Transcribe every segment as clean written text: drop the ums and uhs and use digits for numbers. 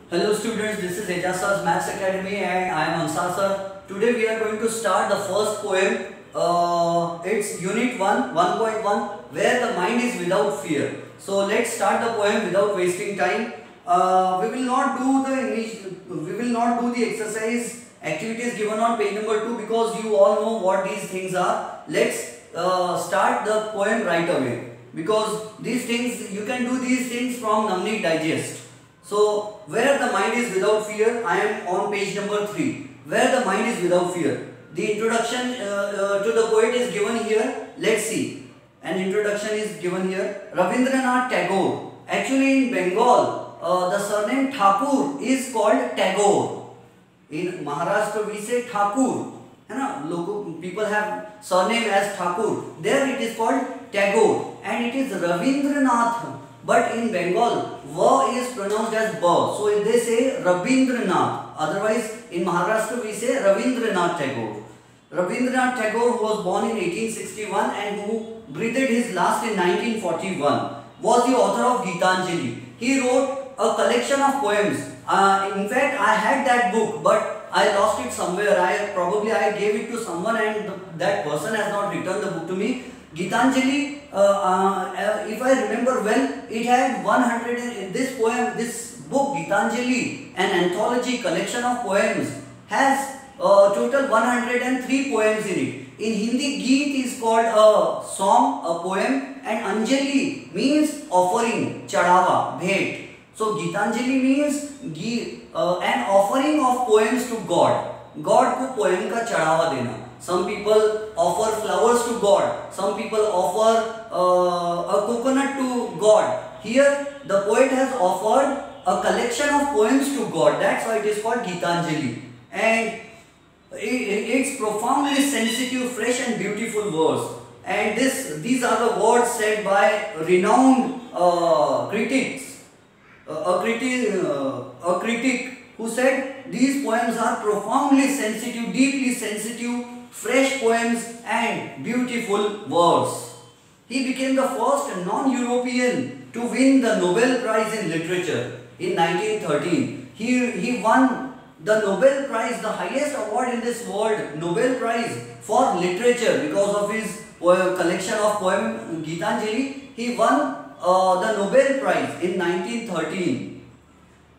Hello students, this is Ejaz Sir's Maths Academy and I am Ansar sir. Today we are going to start the first poem. It's Unit 1, 1.1 where the mind is without fear. So let's start the poem without wasting time. We will not do the exercise activities given on page number 2 because you all know what these things are. Let's start the poem right away because these things you can do these things from Namni Digest. So, where the mind is without fear, I am on page number 3. Where the mind is without fear. The introduction to the poet is given here. Let's see. An introduction is given here. Rabindranath Tagore. Actually, in Bengal, the surname Thakur is called Tagore. In Maharashtra, we say Thakur. People have surname as Thakur. There it is called Tagore. And it is Rabindranath. But in Bengal, Va is pronounced as Ba. So they say Rabindranath. Otherwise, in Maharashtra, we say Rabindranath Tagore. Rabindranath Tagore, who was born in 1861 and who breathed his last in 1941, was the author of Gitanjali. He wrote a collection of poems. In fact, I had that book, but I lost it somewhere. I gave it to someone and that person has not returned the book to me. Gitanjali, if I remember well, it had 100. This book Gitanjali, an anthology collection of poems, has total 103 poems in it. In Hindi, Geet is called a song, a poem, and Anjali means offering, chadava, bhet. So Gitanjali means an offering of poems to God. God को poem का चढ़ावा देना. Some people offer flowers to God. Some people offer a coconut to God. Here, the poet has offered a collection of poems to God. That's why it is called Gitanjali. And it's profoundly sensitive, fresh and beautiful verse. And these are the words said by renowned critics. A critic who said these poems are profoundly sensitive, deeply sensitive, fresh poems and beautiful verse. He became the first non-European to win the Nobel Prize in Literature in 1913. He won the Nobel Prize, the highest award in this world, Nobel Prize for Literature, because of his collection of poems Gitanjali. He won the Nobel Prize in 1913.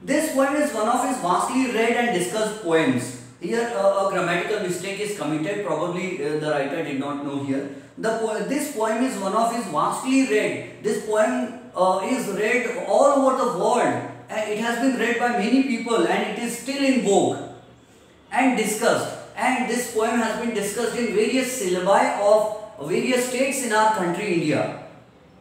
This poem is one of his vastly read and discussed poems. Here a grammatical mistake is committed, probably the writer did not know here. This poem is one of his vastly read. This poem is read all over the world. It has been read by many people and it is still in vogue and discussed. And this poem has been discussed in various syllabi of various states in our country, India.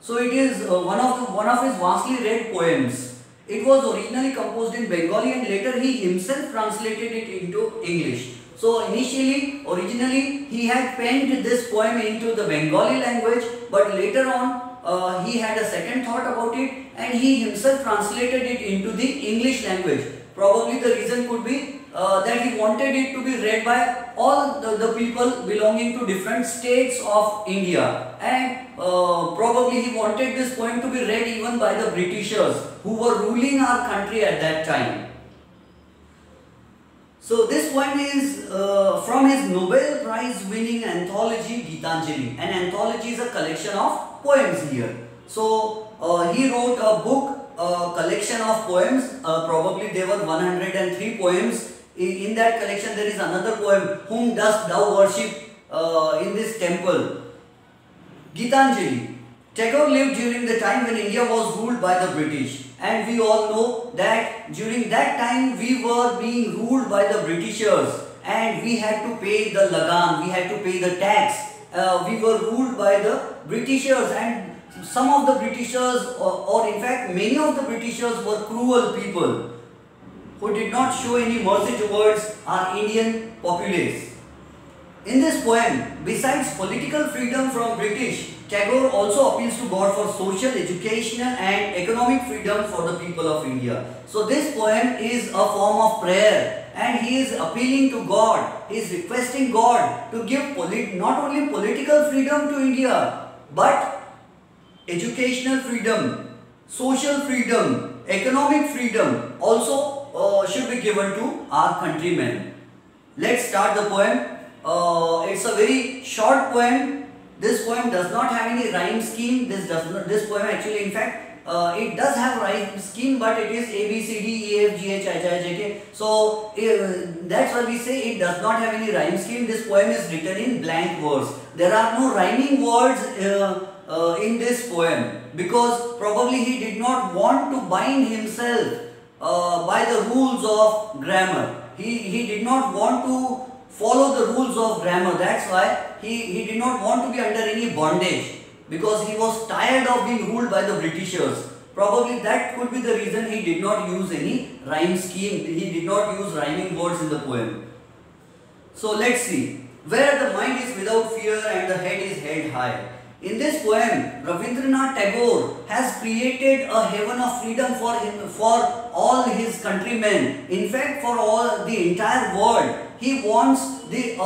So it is one of his vastly read poems. It was originally composed in Bengali and later he himself translated it into English. So originally he had penned this poem into the Bengali language, but later on he had a second thought about it and he himself translated it into the English language. Probably the reason could be that he wanted it to be read by all the people belonging to different states of India, and probably he wanted this poem to be read even by the Britishers who were ruling our country at that time. So this poem is from his Nobel Prize winning anthology Gitanjali. An anthology is a collection of poems here. So he wrote a book, a collection of poems. Probably there were 103 poems. In that collection there is another poem, Whom Dost Thou Worship in this temple? Gitanjali. Tagore lived during the time when India was ruled by the British, and we all know that during that time we were being ruled by the Britishers and we had to pay the lagan, we had to pay the tax. We were ruled by the Britishers, and some of the Britishers or in fact many of the Britishers were cruel people who did not show any mercy towards our Indian populace. In this poem, besides political freedom from British, Tagore also appeals to God for social, educational and economic freedom for the people of India. So this poem is a form of prayer and he is appealing to God. He is requesting God to give not only political freedom to India, but educational freedom, social freedom, economic freedom, also should be given to our countrymen. Let's start the poem. It's a very short poem. This poem does not have any rhyme scheme. This poem actually, in fact, it does have rhyme scheme, but it is A, B, C, D, E, F, G, H, I, J, K. So that's why we say it does not have any rhyme scheme. This poem is written in blank verse. There are no rhyming words in this poem, because probably he did not want to bind himself by the rules of grammar. He did not want to follow the rules of grammar. That's why he did not want to be under any bondage, because he was tired of being ruled by the Britishers. Probably that could be the reason he did not use any rhyme scheme. He did not use rhyming words in the poem. So let's see. Where the mind is without fear and the head is held high. In this poem, Rabindranath Tagore has created a heaven of freedom for all his countrymen. In fact, for all the entire world. He wants this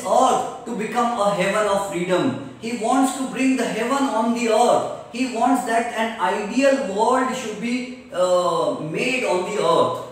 earth to become a heaven of freedom. He wants to bring the heaven on the earth. He wants that an ideal world should be made on the earth,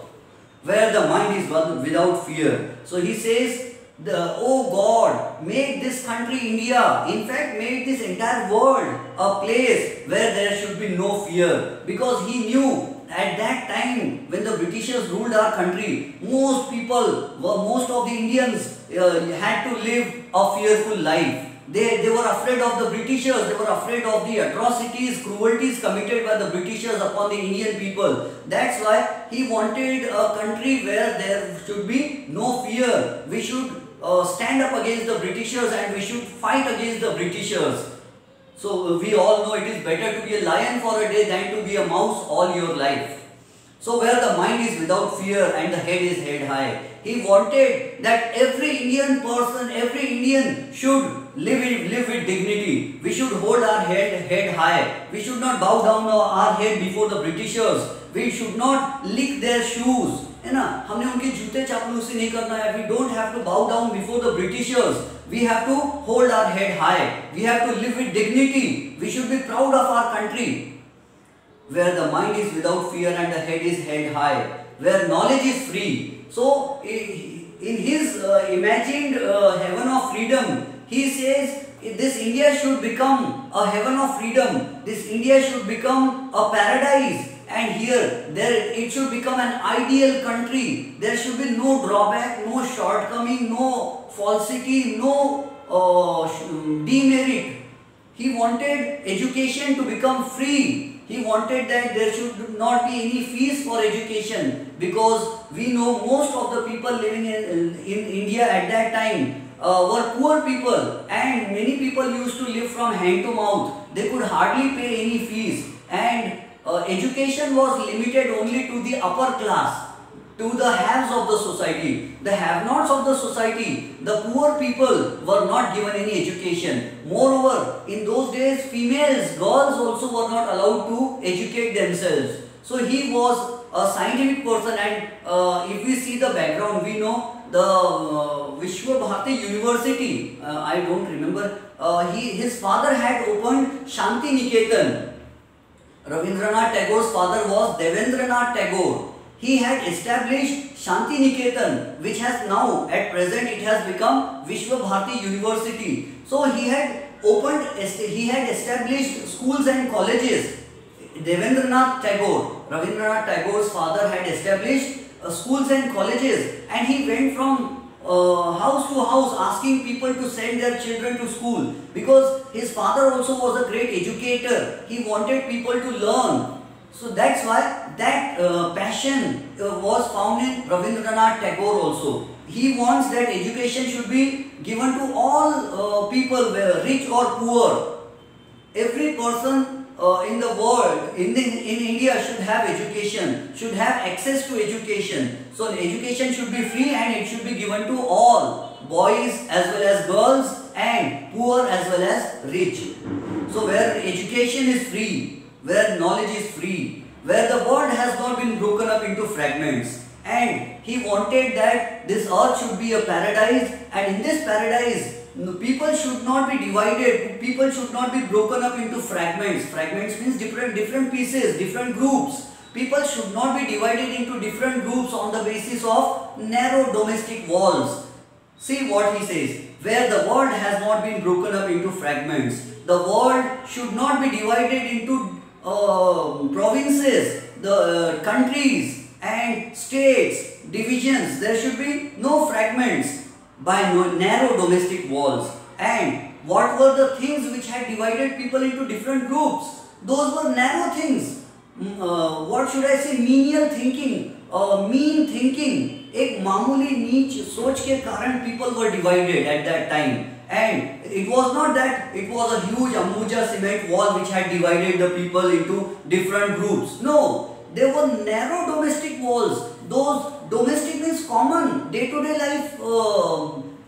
where the mind is without fear. So he says, oh God, make this country India, in fact make this entire world a place where there should be no fear. Because he knew at that time when the Britishers ruled our country, most of the Indians had to live a fearful life. They were afraid of the Britishers, they were afraid of the atrocities, cruelties committed by the Britishers upon the Indian people. That's why he wanted a country where there should be no fear. We should stand up against the Britishers and we should fight against the Britishers. So we all know it is better to be a lion for a day than to be a mouse all your life. So where the mind is without fear and the head is held high. He wanted that every Indian person, every Indian should live with dignity. We should hold our head high. We should not bow down our head before the Britishers. We should not lick their shoes. है ना, हमने उनके जूते चापलूसी नहीं करना है. We don't have to bow down before the Britishers. We have to hold our head high. We have to live with dignity. We should be proud of our country. Where the mind is without fear and the head is held high. Where knowledge is free. So in his imagined heaven of freedom, he says this India should become a heaven of freedom. This India should become a paradise. And here, it should become an ideal country. There should be no drawback, no shortcoming, no falsity, no demerit. He wanted education to become free. He wanted that there should not be any fees for education, because we know most of the people living in India at that time were poor people, and many people used to live from hand to mouth. They could hardly pay any fees, and education was limited only to the upper class, to the haves of the society. The have-nots of the society, the poor people, were not given any education. Moreover, in those days, females, girls also were not allowed to educate themselves. So he was a scientific person, and if we see the background, we know the Vishwa Bharati University, I don't remember, his father had opened Shanti Niketan. Rabindranath Tagore's father was Devendranath Tagore. He had established Shanti Niketan, which has now, at present, it has become Vishwa Bharati University. So he had established schools and colleges. Devendranath Tagore, Rabindranath Tagore's father, had established schools and colleges, and he went from house to house asking people to send their children to school, because his father also was a great educator. He wanted people to learn. So that's why that passion was found in Rabindranath Tagore also. He wants that education should be given to all people, whether rich or poor. Every person in the world, in India, should have education, should have access to education. So education should be free and it should be given to all, boys as well as girls, and poor as well as rich. So where education is free, where knowledge is free, where the world has not been broken up into fragments, and he wanted that this earth should be a paradise, and in this paradise people should not be divided, people should not be broken up into fragments. Fragments means different pieces, different groups. People should not be divided into different groups on the basis of narrow domestic walls. See what he says. Where the world has not been broken up into fragments. The world should not be divided into provinces, the countries and states, divisions. There should be no fragments by narrow domestic walls. And what were the things which had divided people into different groups? Those were narrow things. What should I say? Menial thinking, mean thinking. एक मामूली नीच सोच के कारण people were divided at that time. And it was not that it was a huge Ambuja cement wall which had divided the people into different groups. No, there were narrow domestic walls. Those domestic means common day-to-day life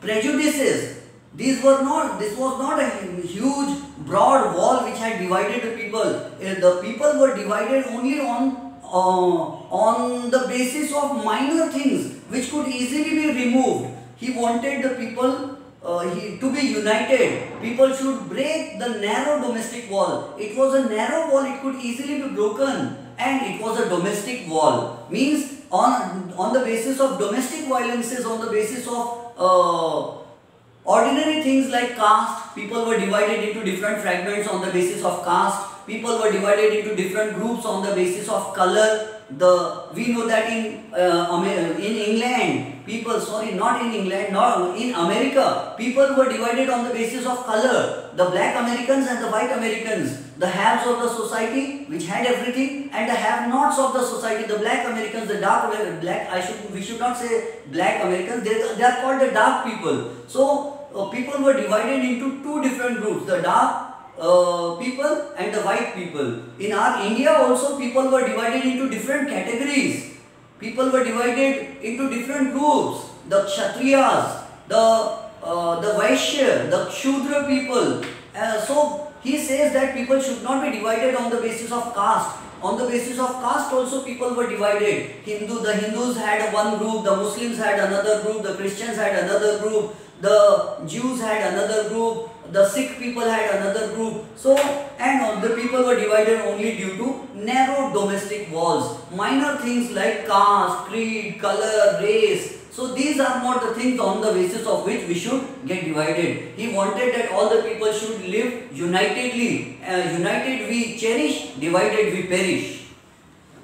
prejudices. This was not a huge broad wall which had divided the people. The people were divided only on the basis of minor things which could easily be removed. He wanted the people to be united. People should break the narrow domestic wall. It was a narrow wall, it could easily be broken, and it was a domestic wall. Means on the basis of domestic violences, on the basis of ordinary things like caste, people were divided into different fragments on the basis of caste. People were divided into different groups on the basis of color. We know that in England, people, sorry, not in England, not in America, people were divided on the basis of color. The black Americans and the white Americans, the haves of the society which had everything, and the have-nots of the society, the black Americans, the dark we should not say black Americans, they are called the dark people. So people were divided into two different groups, the dark people and the white people. In our India also, people were divided into different categories. People were divided into different groups. The Kshatriyas, the Vaishya, the Shudra people. So he says that people should not be divided on the basis of caste. On the basis of caste also people were divided. The Hindus had one group, the Muslims had another group, the Christians had another group, the Jews had another group, the Sikh people had another group. So, and the people were divided only due to narrow domestic walls. Minor things like caste, creed, color, race. So these are not the things on the basis of which we should get divided. He wanted that all the people should live unitedly. United we cherish, divided we perish.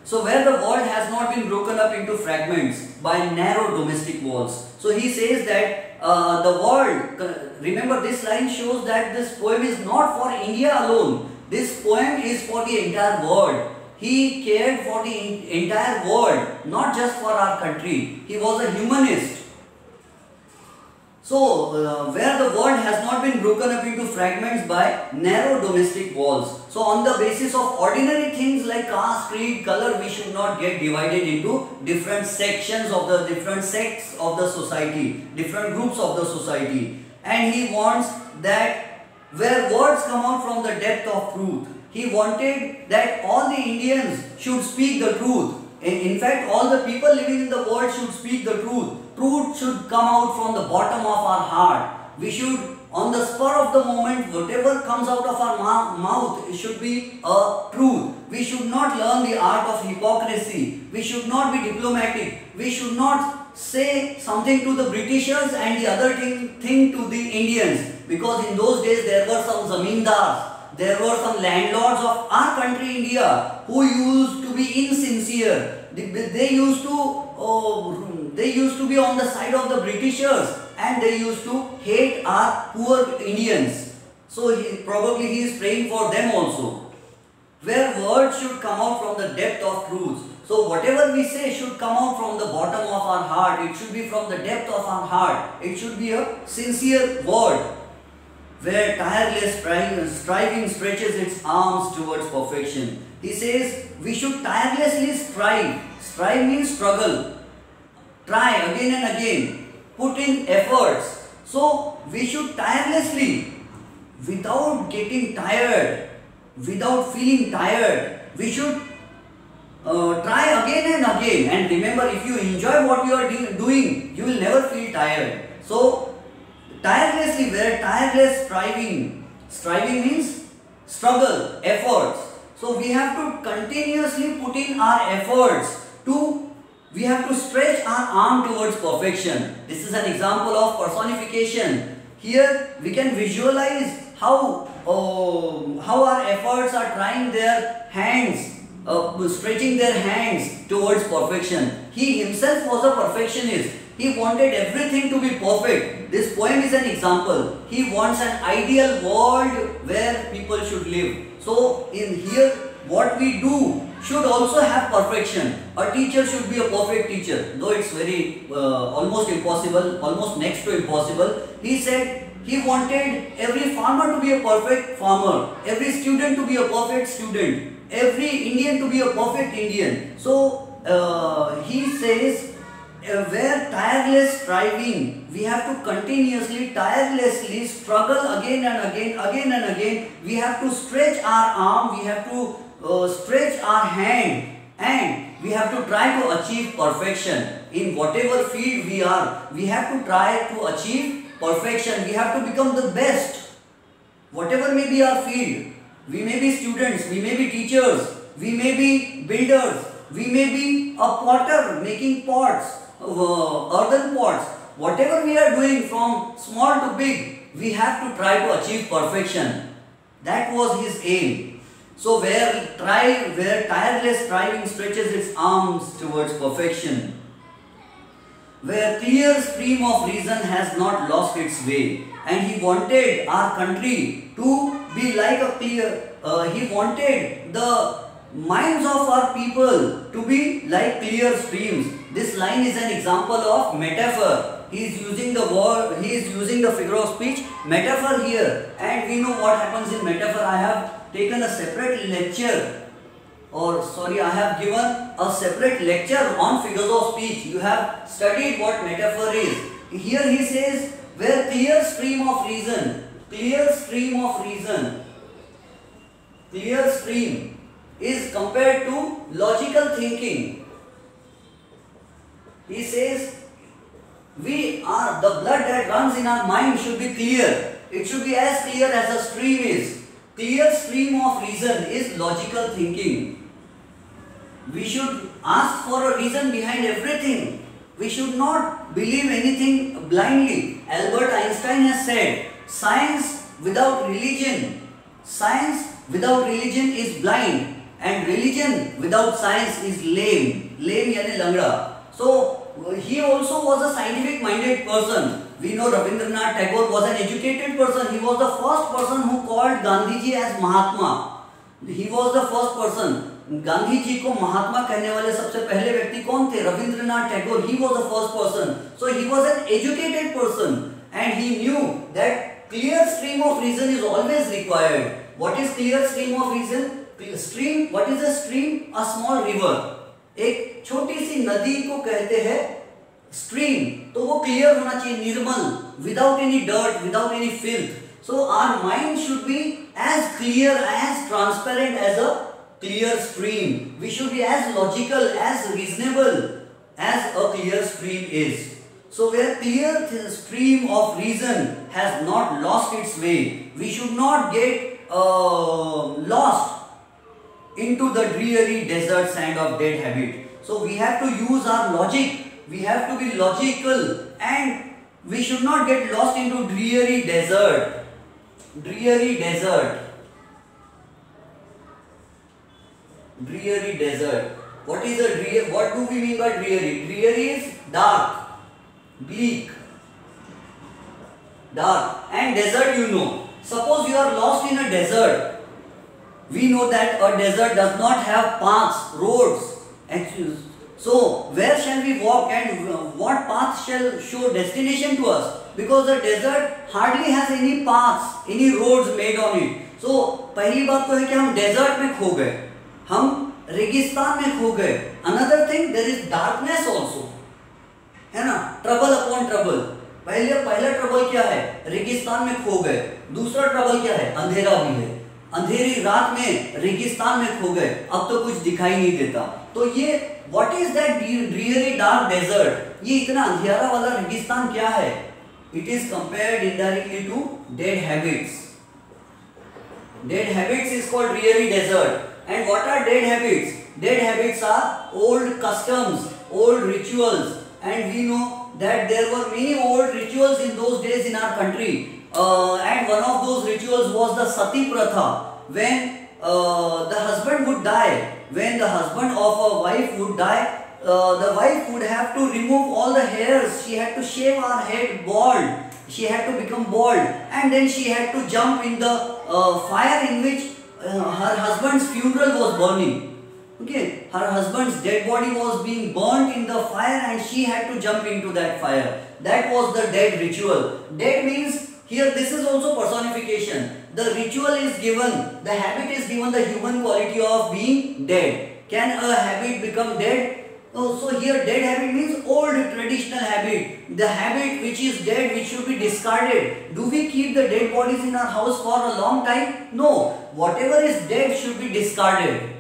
So where the world has not been broken up into fragments by narrow domestic walls. So he says that the world, remember this line shows that this poem is not for India alone. This poem is for the entire world. He cared for the entire world, not just for our country. He was a humanist. So, where the world has not been broken up into fragments by narrow domestic walls. So, on the basis of ordinary things like caste, creed, color, we should not get divided into different sections of the different sects of the society, different groups of the society. And he wants that where words come out from the depth of truth, he wanted that all the Indians should speak the truth. In fact, all the people living in the world should speak the truth. Truth should come out from the bottom of our heart. We should, on the spur of the moment, whatever comes out of our mouth, it should be a truth. We should not learn the art of hypocrisy. We should not be diplomatic. We should not say something to the Britishers and the other thing to the Indians. Because in those days there were some zamindars. There were some landlords of our country, India, who used to be insincere. They used to be on the side of the Britishers, and they used to hate our poor Indians. So probably he is praying for them also. Where words should come out from the depth of truth. So whatever we say should come out from the bottom of our heart. It should be from the depth of our heart. It should be a sincere word. Where tireless striving stretches its arms towards perfection. He says we should tirelessly strive. Strive means struggle. Try again and again. Put in efforts. So we should tirelessly, without getting tired, without feeling tired, we should try again and again. And remember, if you enjoy what you are doing, you will never feel tired. So tirelessly, where tireless striving means struggle, efforts. So we have to continuously put in our efforts we have to stretch our arm towards perfection. This is an example of personification. Here we can visualize how our efforts are trying their hands, stretching their hands towards perfection. He himself was a perfectionist. He wanted everything to be perfect. This poem is an example. He wants an ideal world where people should live. So in here, what we do should also have perfection. A teacher should be a perfect teacher, though it's very almost impossible, almost next to impossible. He said he wanted every farmer to be a perfect farmer, every student to be a perfect student, every Indian to be a perfect Indian. So he says, where tireless striving, we have to continuously, tirelessly struggle again and again. We have to stretch our arm, we have to stretch our hand, and we have to try to achieve perfection. In whatever field we are, we have to try to achieve perfection. We have to become the best. Whatever may be our field, we may be students, we may be teachers, we may be builders, we may be a potter making pots, earthen pots. Whatever we are doing from small to big, we have to try to achieve perfection. That was his aim. So where tireless striving stretches its arms towards perfection, where clear stream of reason has not lost its way, and he wanted our country to be like a clear, he wanted the minds of our people to be like clear streams. This line is an example of metaphor. He is using the word, he is using the figure of speech, metaphor here, and we know what happens in metaphor. I have taken a separate lecture, I have given a separate lecture on figures of speech. You have studied what metaphor is. Here he says, where clear stream of reason is compared to logical thinking. He says, the blood that runs in our mind should be clear. It should be as clear as a stream is. Clear stream of reason is logical thinking. We should ask for a reason behind everything. We should not believe anything blindly. Albert Einstein has said, science without religion is blind, and religion without science is lame. Lame yani langda. So he also was a scientific minded person. We know Rabindranath Tagore was an educated person. He was the first person who called Gandhiji as Mahatma. He was the first person. Gandhi ji को महात्मा कहने वाले सबसे पहले व्यक्ति कौन थे? Rabindranath Tagore. He was the first person. So he was an educated person, and he knew that clear stream of reason is always required. What is clear stream of reason? Stream. What is a stream? A small river. एक छोटी सी नदी को कहते हैं stream. तो वो clear होना चाहिए, निर्मल, without any dirt, without any filth. So our mind should be as clear, as transparent as a clear stream. We should be as logical, as reasonable as a clear stream is. So where clear stream of reason has not lost its way, we should not get lost into the dreary desert sand of dead habit. So we have to use our logic. We have to be logical, and we should not get lost into dreary desert. Dreary desert. Dreary desert. What is a dreary? What do we mean by dreary? Dreary is dark, bleak, dark, and desert. You know. Suppose you are lost in a desert. We know that a desert does not have paths, roads, and so where shall we walk, and what path shall show destination to us? Because the desert hardly has any paths, any roads made on it. So पहली बात तो है कि हम desert में खो गए, हम रेगिस्तान में खो गए. Another thing, there is darkness also, है ना? Trouble upon trouble. पहला ट्रबल क्या है? रेगिस्तान में खो गए. दूसरा ट्रबल क्या है? अंधेरा भी है. अंधेरी रात में रेगिस्तान में खो गए, अब तो कुछ दिखाई नहीं देता. तो ये what is that dreary dark desert? ये इतना अंधेरा वाला रेगिस्तान क्या है? It is compared indirectly to dead habits. Dead habits is called dreary desert. And what are dead habits? Dead habits are old customs, old rituals, and we know that there were many old rituals in those days in our country. And one of those rituals was the Sati Pratha, when the husband would die, when the husband of a wife would die, the wife would have to remove all the hairs. She had to shave her head bald. She had to become bald, and then she had to jump in the fire in which her husband's funeral was burning. Okay, her husband's dead body was being burnt in the fire, and she had to jump into that fire. That was the dead ritual. Dead means here this is also personification. The ritual is given, the habit is given the human quality of being dead. Can a habit become dead? Oh, so here dead habit means old traditional habit. The habit which is dead, which should be discarded. Do we keep the dead bodies in our house for a long time? No. Whatever is dead should be discarded.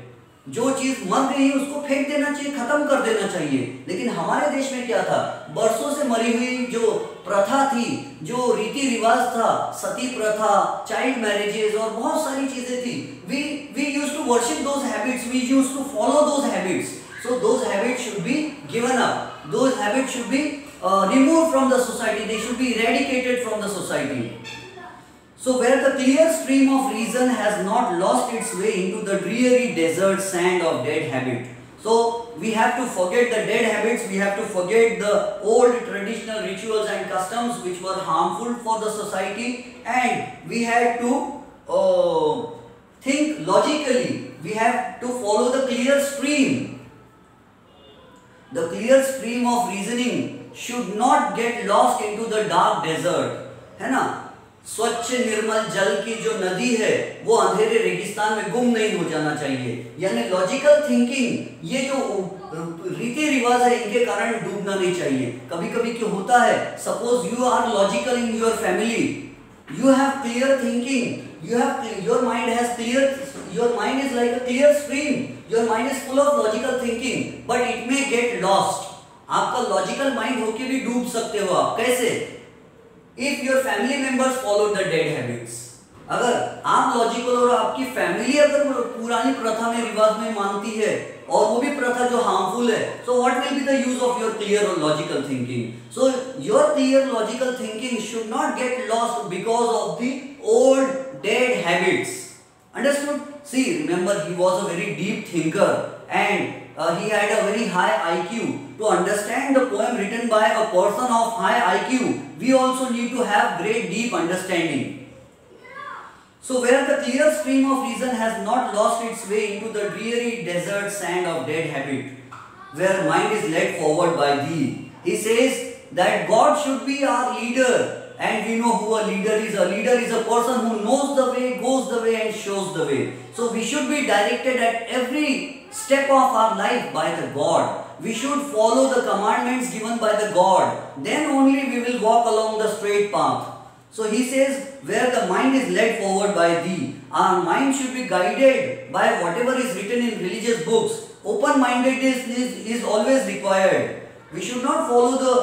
जो चीज मर गई उसको फेंक देना चाहिए, खत्म कर देना चाहिए. लेकिन हमारे देश में क्या था, बरसों से मरी हुई जो प्रथा थी, जो रीति रिवाज था, सती प्रथा, चाइल्ड मैरिजेस और बहुत सारी चीजें थी. we used to worship those habits, we used to follow those habits. So those habits should be given up. Those habits should be removed from the society. They should be eradicated from the society. So where the clear stream of reason has not lost its way into the dreary desert sand of dead habit. So we have to forget the dead habits, we have to forget the old traditional rituals and customs which were harmful for the society, and we have to think logically. We have to follow the clear stream. The clear stream of reasoning should not get lost into the dark desert. है ना? स्वच्छ निर्मल जल की जो नदी है वो अंधेरे रेगिस्तान में गुम नहीं हो जाना चाहिए. यानी लॉजिकल थिंकिंग, ये जो रीति रिवाज है इनके कारण डूबना नहीं चाहिए. कभी कभी क्या होता है, suppose you are logical in your family, you have clear thinking, your mind has clear, your mind is like a clear stream, your mind is full of logical thinking, but it may get lost. आपका logical mind होके भी डूब सकते हो आप. कैसे? If your family members follow the dead habits. अगर आप लॉजिकल और आपकी फैमिली अगर पुरानी प्रथा में रिवाज में मानती है और वो भी प्रथा जो हार्मफुल है, so what will be the use of your clear or logical thinking? So your clear logical thinking should not get lost because of the old dead habits. Understood? See, remember he was a very deep thinker and he had a very high IQ. To understand the poem written by a person of high IQ, we also need to have great deep understanding. So where the clear stream of reason has not lost its way into the dreary desert sand of dead habit, where mind is led forward by thee. He says that God should be our leader, and we know who a leader is. A leader is a person who knows the way, goes the way and shows the way. So we should be directed at every step of our life by the God. We should follow the commandments given by the God. Then only we will walk along the straight path. So he says, where the mind is led forward by thee. Our mind should be guided by whatever is written in religious books. Open-mindedness is always required. We should not follow the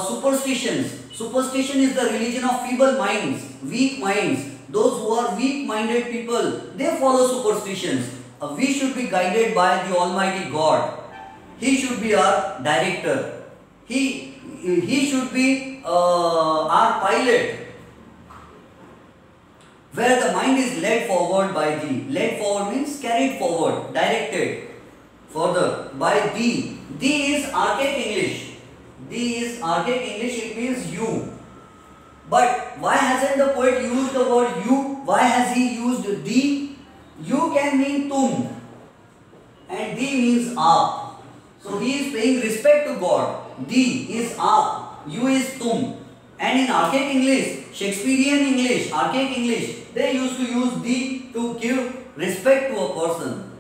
superstitions. Superstition is the religion of feeble minds, weak minds. Those who are weak-minded people, they follow superstitions. We should be guided by the Almighty God. He should be our director. He should be our pilot. Where the mind is led forward by thee. Led forward means carried forward, directed further by thee. Thee is archaic English. Thee is archaic English, it means you. But why hasn't the poet used the word you? Why has he used thee? You can mean tum and thee means aap. So he is paying respect to God. Thee is aap, you is tum. And in archaic English, Shakespearean English, archaic English, they used to use thee to give respect to a person.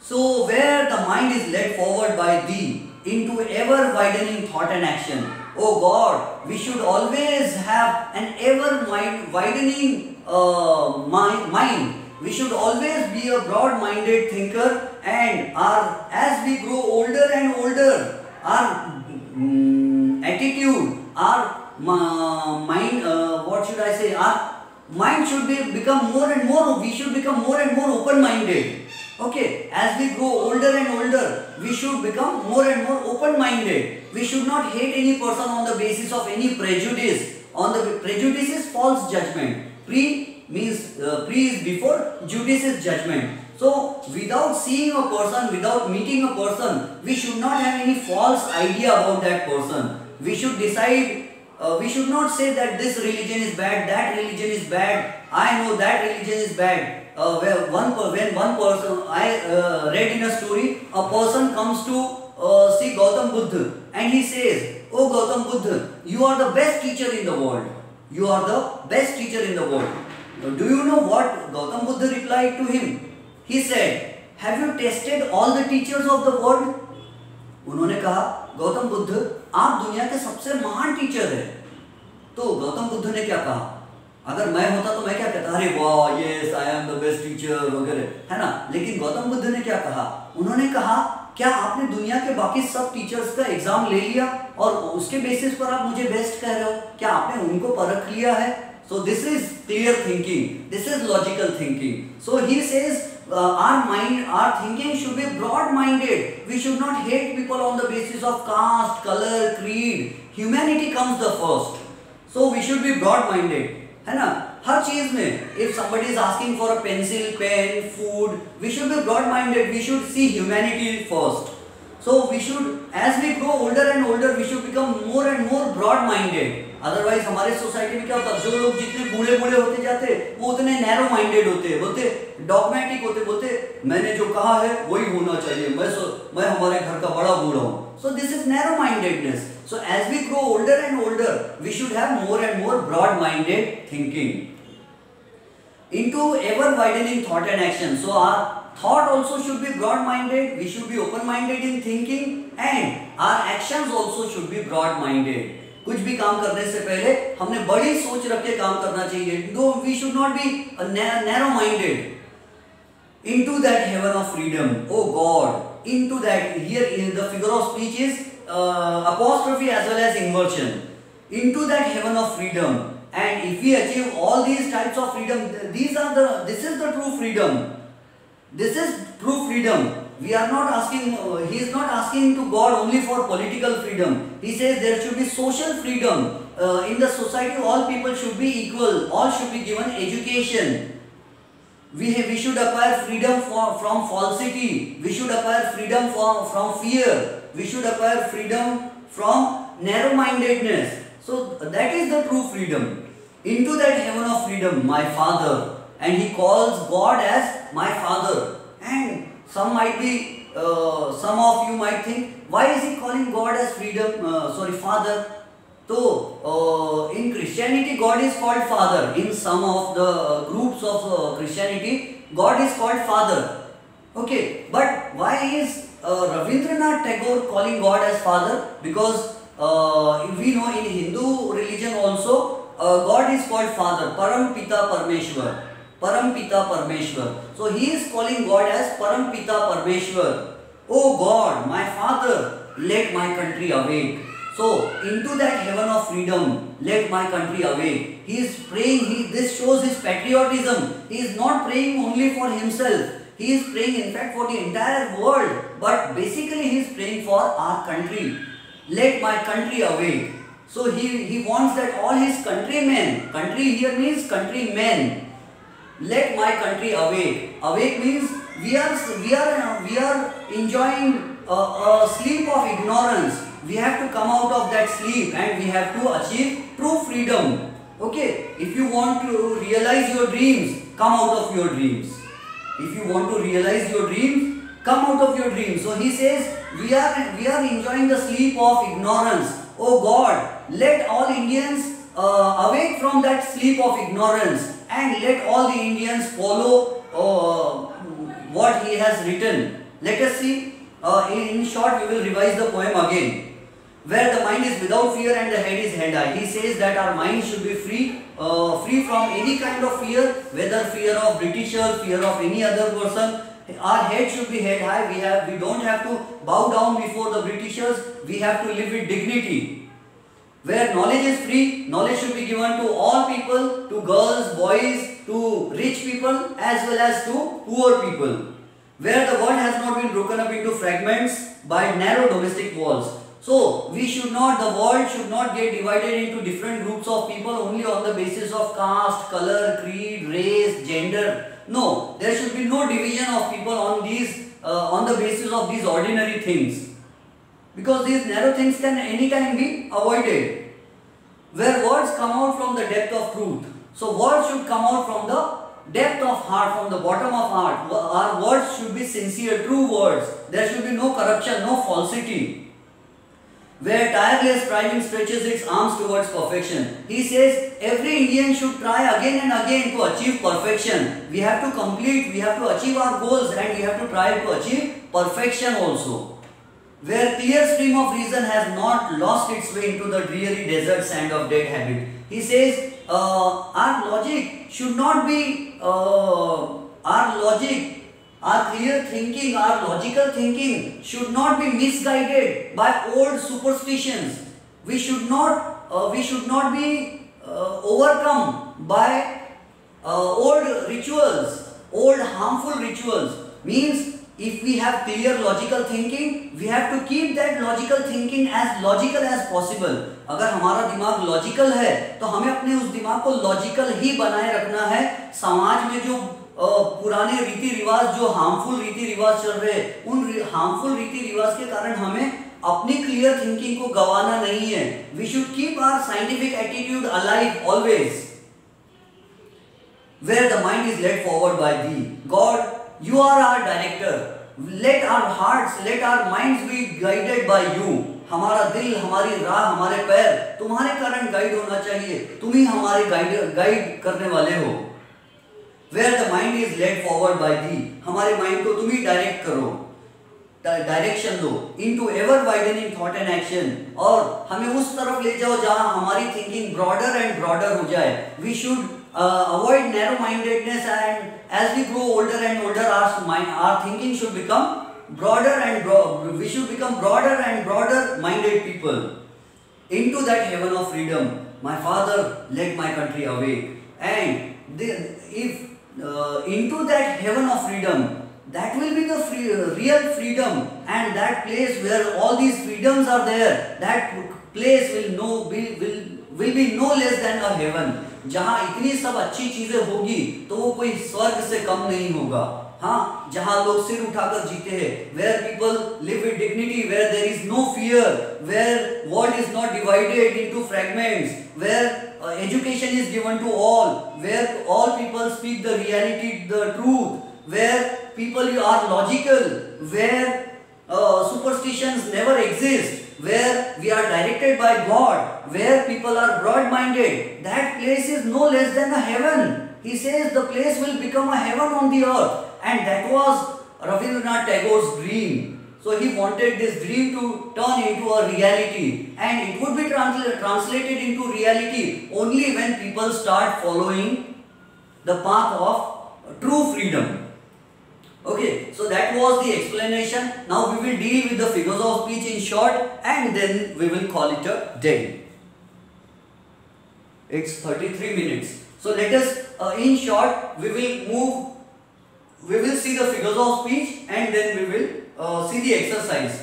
So where the mind is led forward by thee into ever widening thought and action. Oh God, we should always have an ever widening mind. We should always be a broad-minded thinker, and as we grow older and older, our attitude, our mind, our mind should become more and more, we should become more and more open-minded. Okay, as we grow older and older, we should become more and more open-minded. We should not hate any person on the basis of any prejudice. On the prejudice is false judgment. Pre is before, judice is judgment. So, without seeing a person, without meeting a person, we should not have any false idea about that person. We should decide. We should not say that this religion is bad, that religion is bad, I know that religion is bad. When one person, I read in a story, a person comes to see Gautam Buddha and he says, "Oh Gautam Buddha, you are the best teacher in the world. You are the best teacher in the world." Do you know what Gautam Buddha replied to him? He said, "Have you tested all the teachers of the world?" उन्होंने कहा, गौतम बुद्ध आप दुनिया के सबसे महान teacher हैं। तो गौतम बुद्ध ने क्या कहा, अगर मैं होता तो मैं क्या कहता, अरे वाह yes I am the best teacher वगैरह, है ना। लेकिन गौतम बुद्ध ने क्या कहा, उन्होंने कहा क्या आपने दुनिया के बाकी सब टीचर्स का एग्जाम ले लिया और उसके बेसिस पर आप मुझे बेस्ट कह रहे हो, क्या आपने उनको परख लिया है? So this is clear thinking, this is logical thinking. So he says our thinking should be broad-minded. We should not hate people on the basis of caste, color, creed. Humanity comes the first. So we should be broad-minded, है ना। हर चीज में, if somebody is asking for a pencil, pen, food, we should be broad-minded. We should see humanity first. So we should, as we grow older and older, we should become more and more broad-minded. Otherwise हमारे society में क्या होता है, जो लोग जितने बूढ़े बूढ़े होते जाते वो उतने नैरो माइंडेड होते, बोलते डॉगमेटिक होते, बोलते मैंने जो कहा है वही होना चाहिए, मैं हमारे घर का बड़ा बूढ़ा हूँ। So this is narrow mindedness. So as we grow older and older we should have more and more broad minded thinking into ever widening thought and action. So our thought also should be broad minded, we should be open minded in thinking, and our actions also should be broad minded. कुछ भी काम करने से पहले हमने बड़ी सोच रख के काम करना चाहिए। No, we should not be narrow minded. Into that heaven of freedom, oh God, into that, here in the figure of speech is apostrophe as well as inversion. Into that heaven of freedom. And if we achieve all these types of freedom, this is the true freedom. This is true freedom. We are not asking, he is not asking to God only for political freedom. He says there should be social freedom. In the society, all people should be equal. All should be given education. We should acquire freedom from falsity. We should acquire freedom from fear. We should acquire freedom from narrow-mindedness. So that is the true freedom. Into that heaven of freedom, my Father. And he calls God as my Father. And some of you might think, why is he calling God as Father? So, in Christianity, God is called Father. In some of the groups of Christianity, God is called Father. Okay, but why is Rabindranath Tagore calling God as Father? Because we know in Hindu religion also, God is called Father, Param Pita Parmeshwar. Param Pita Parmeshwar. So he is calling God as Param Pita Parmeshwar. Oh God, my Father, let my country awake. So into that heaven of freedom, let my country awake. He is praying, this shows his patriotism. He is not praying only for himself. He is praying in fact for the entire world. But basically he is praying for our country. Let my country awake. So he wants that all his countrymen, country here means countrymen, let my country awake. Awake means we are enjoying a sleep of ignorance. We have to come out of that sleep and we have to achieve true freedom. Okay, if you want to realize your dreams, come out of your dreams. If you want to realize your dreams, come out of your dreams. So he says, we are enjoying the sleep of ignorance. Oh God, let all Indians awake from that sleep of ignorance and let all the Indians follow what he has written. Let us see, in short we will revise the poem again. Where the mind is without fear and the head is head high. He says that our mind should be free from any kind of fear, whether fear of Britisher, fear of any other person. Our head should be head high. We don't have to bow down before the Britishers. We have to live with dignity. Where knowledge is free, knowledge should be given to all people, to girls, boys, to rich people as well as to poor people. Where the world has not been broken up into fragments by narrow domestic walls. So the world should not get divided into different groups of people only on the basis of caste, color, creed, race, gender. No, there should be no division of people on the basis of these ordinary things. Because these narrow things can anytime be avoided. Where words come out from the depth of truth. So words should come out from the depth of heart, from the bottom of heart. Our words should be sincere, true words. There should be no corruption, no falsity. Where tireless striving stretches its arms towards perfection. He says every Indian should try again and again to achieve perfection. We have to complete, we have to achieve our goals, and we have to try to achieve perfection also. Where clear stream of reason has not lost its way into the dreary desert sand of dead habit. He says our logic should not be our clear thinking, our logical thinking should not be misguided by old superstitions. We should not be overcome by old rituals, old harmful rituals. Means if we have clear logical thinking, we have to keep that logical thinking as logical as possible. अगर हमारा दिमाग logical है तो हमें अपने उस दिमाग को लॉजिकल ही बनाए रखना है. समाज में जो पुराने रीति रिवाज, जो हार्मफुल रीति रिवाज चल रहे हैं, उन हार्मफुल रीति रिवाज के कारण हमें अपनी क्लियर थिंकिंग को गंवाना नहीं है. We should keep our scientific attitude alive always. Where the mind is led forward by thee. God, you are our director. Let our hearts, let our minds be guided by you. हमारा दिल, हमारी राह, हमारे पैर तुम्हारे कारण guide होना चाहिए. तुम ही हमारे गाइड करने वाले हो. Where the mind is led forward by thee. हमारे माइंड को तुम ही डायरेक्ट करो, डायरेक्शन दो. into ever widening thought and action. और हमें उस तरफ ले जाओ जहां हमारी थिंकिंग ब्रॉडर एंड ब्रॉडर हो जाए. We should avoid narrow-mindedness, and as we grow older and older, our thinking should become broader and we should become broader and broader minded people. Into that heaven of freedom, my father led my country away. And into that heaven of freedom, that will be the real freedom, and that place where all these freedoms are there, that place will be no less than a heaven. जहाँ इतनी सब अच्छी चीजें होगी तो वो कोई स्वर्ग से कम नहीं होगा. हाँ, जहाँ लोग सिर उठाकर जीते हैं, where people live with dignity, where there is no fear, where world is not divided into fragments, where education is given to all, where all people speak the reality, the truth, where people are logical, where superstitions never exist, where we are directed by God, where people are broad-minded. That place is no less than a heaven. He says the place will become a heaven on the earth, and that was Rabindranath Tagore's dream. So he wanted this dream to turn into a reality, and it would be translated into reality only when people start following the path of true freedom. Okay, so that was the explanation. Now we will deal with the figures of speech in short, and then we will call it a day. It's 33 minutes. So let us, in short, we will see the figures of speech, and then we will see the exercise.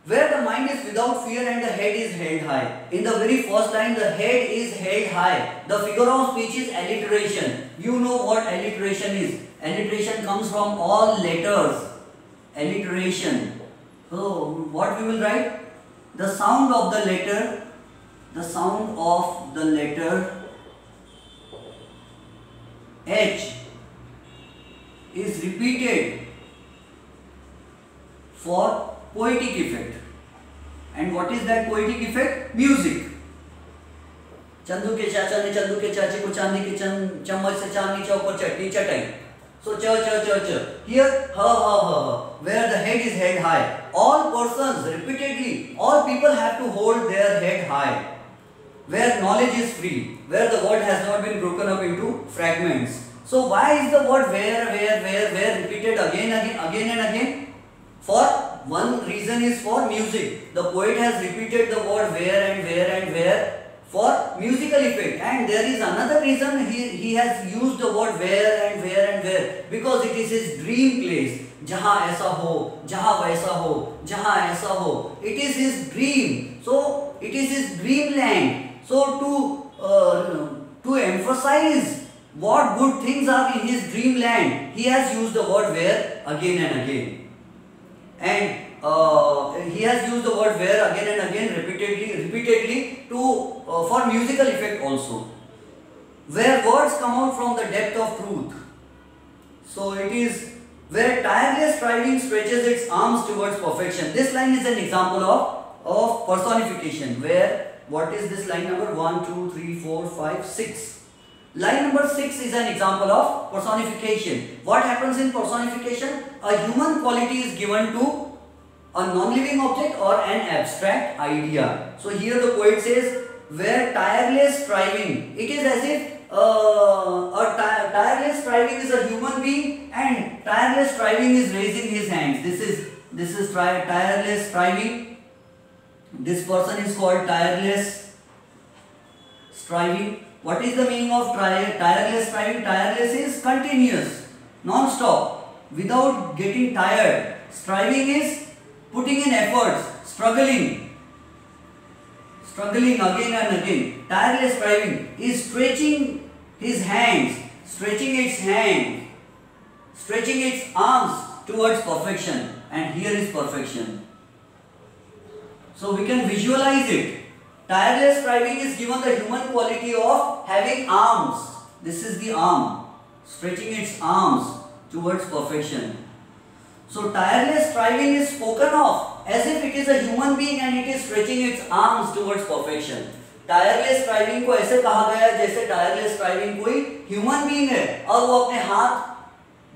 Where the mind is without fear and the head is held high. In the very first line, the head is held high. The figure of speech is alliteration. You know what alliteration is. Alliteration comes from all letters. Alliteration. So, what we will write? The sound of the letter H is repeated for poetic effect. And what is that poetic effect? Music. Chandu के चाचा ने चंदू के चाचे को चांदी के चम्मच से चांदनी चौक पर चटनी चटाई. So ch. Here ha. Where the head is held high. All persons repeatedly, all people have to hold their head high. Where knowledge is free, where the word has not been broken up into fragments. So why is the word where repeated again and again? For one reason is for music. The poet has repeated the word where and where and where for musical effect, and there is another reason he has used the word where and where and where, because it is his dream place. जहाँ ऐसा हो, जहाँ वैसा हो, जहाँ ऐसा हो, it is his dream. So it is his dreamland. So to emphasize what good things are in his dreamland, he has used the word where again and again. And he has used the word where again and again repeatedly to for musical effect also, where words come out from the depth of truth. So it is where tireless striving stretches its arms towards perfection. This line is an example of personification. Where, what is this line number? 1, 2, 3, 4, 5, 6. Line number 6 is an example of personification. What happens in personification? A human quality is given to a non-living object or an abstract idea. So here the poet says, where tireless striving, it is as if tireless striving is a human being, and tireless striving is raising his hands. This is tireless striving. This person is called tireless striving. What is the meaning of tireless striving? Tireless is continuous, non-stop, without getting tired. Striving is putting in efforts, struggling again and again. Tireless striving is stretching his hands, stretching its arms towards perfection, and here is perfection. So we can visualize it. Tireless striving is given the human quality of having arms. This is the arm, stretching its arms towards perfection. So tireless striving is spoken of as if it is a human being and it is stretching its arms towards perfection. Tireless striving को ऐसे कहा गया है जैसे tireless striving कोई human being है और वो अपने हाथ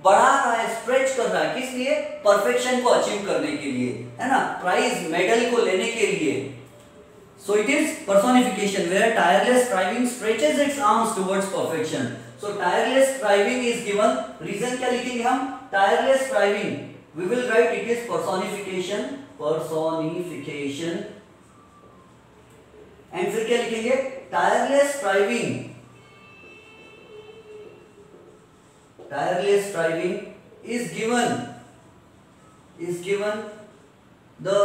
बढ़ा रहा है, स्ट्रेच कर रहा है, किस लिए? परफेक्शन को अचीव करने के लिए, है ना, प्राइज मेडल को लेने के लिए. So it is personification where tireless striving stretches its arms towards perfection. So tireless striving is given. Reason क्या लिखेंगे हम? Tireless striving. We will write it is personification. And फिर क्या लिखेंगे? Tireless striving. Tireless striving is given the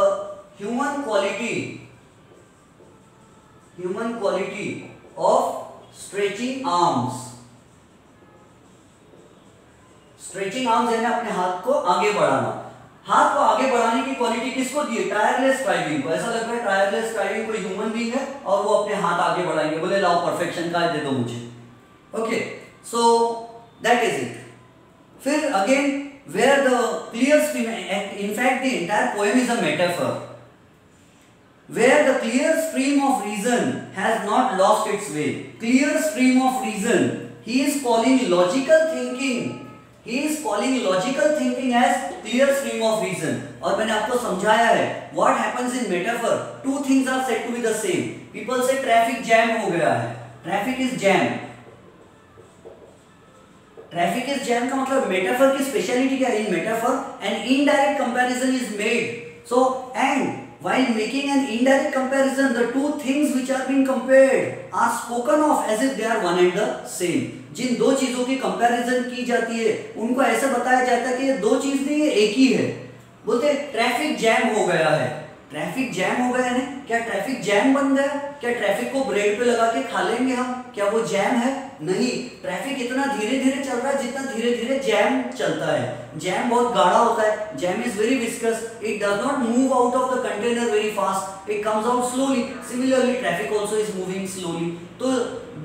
human quality of stretching arms. Stretching arms है ना, अपने हाथ को आगे बढ़ाना. हाथ को आगे बढ़ाने की क्वालिटी किसको दी है? टायरलेस स्ट्राइविंग को. ऐसा लग रहा है टायरलेस स्ट्राइविंग कोई ह्यूमन बीइंग है और वो अपने हाथ आगे बढ़ाएंगे, बोले लाओ परफेक्शन का दे दो मुझे. Okay, so that is it. फिर again where the clear stream, in fact the entire poem is a metaphor. Where the clear stream of reason has not lost its way. Clear stream of reason. He is calling logical thinking. He is calling logical thinking as clear stream of reason. और मैंने आपको समझाया है what happens in metaphor. Two things are said to be the same. People say traffic jam हो गया है. Traffic is jam. Traffic is jam का मतलब metaphor की speciality क्या है? In metaphor an indirect comparison is made. So and while making an indirect comparison, the two things which are being compared are spoken of as if they are one and the same. जिन दो चीजों की comparison की जाती है उनको ऐसे बताया जाता है कि ये दो चीज नहीं, ये एक ही है. बोलते ट्रैफिक जैम हो गया है. ट्रैफिक जैम हो गया है, क्या ट्रैफिक जैम बन गया? क्या ट्रैफिक को ब्रेड पे लगा के खा लेंगे हम? क्या वो जैम है? नहीं. ट्रैफिक इतना धीरे धीरे चल रहा है जितना धीरे धीरे जैम चलता है. जैम बहुत गाढ़ा होता है. Jam is very viscous. It does not move out of the container very fast. It comes out slowly. Similarly traffic also is moving slowly. तो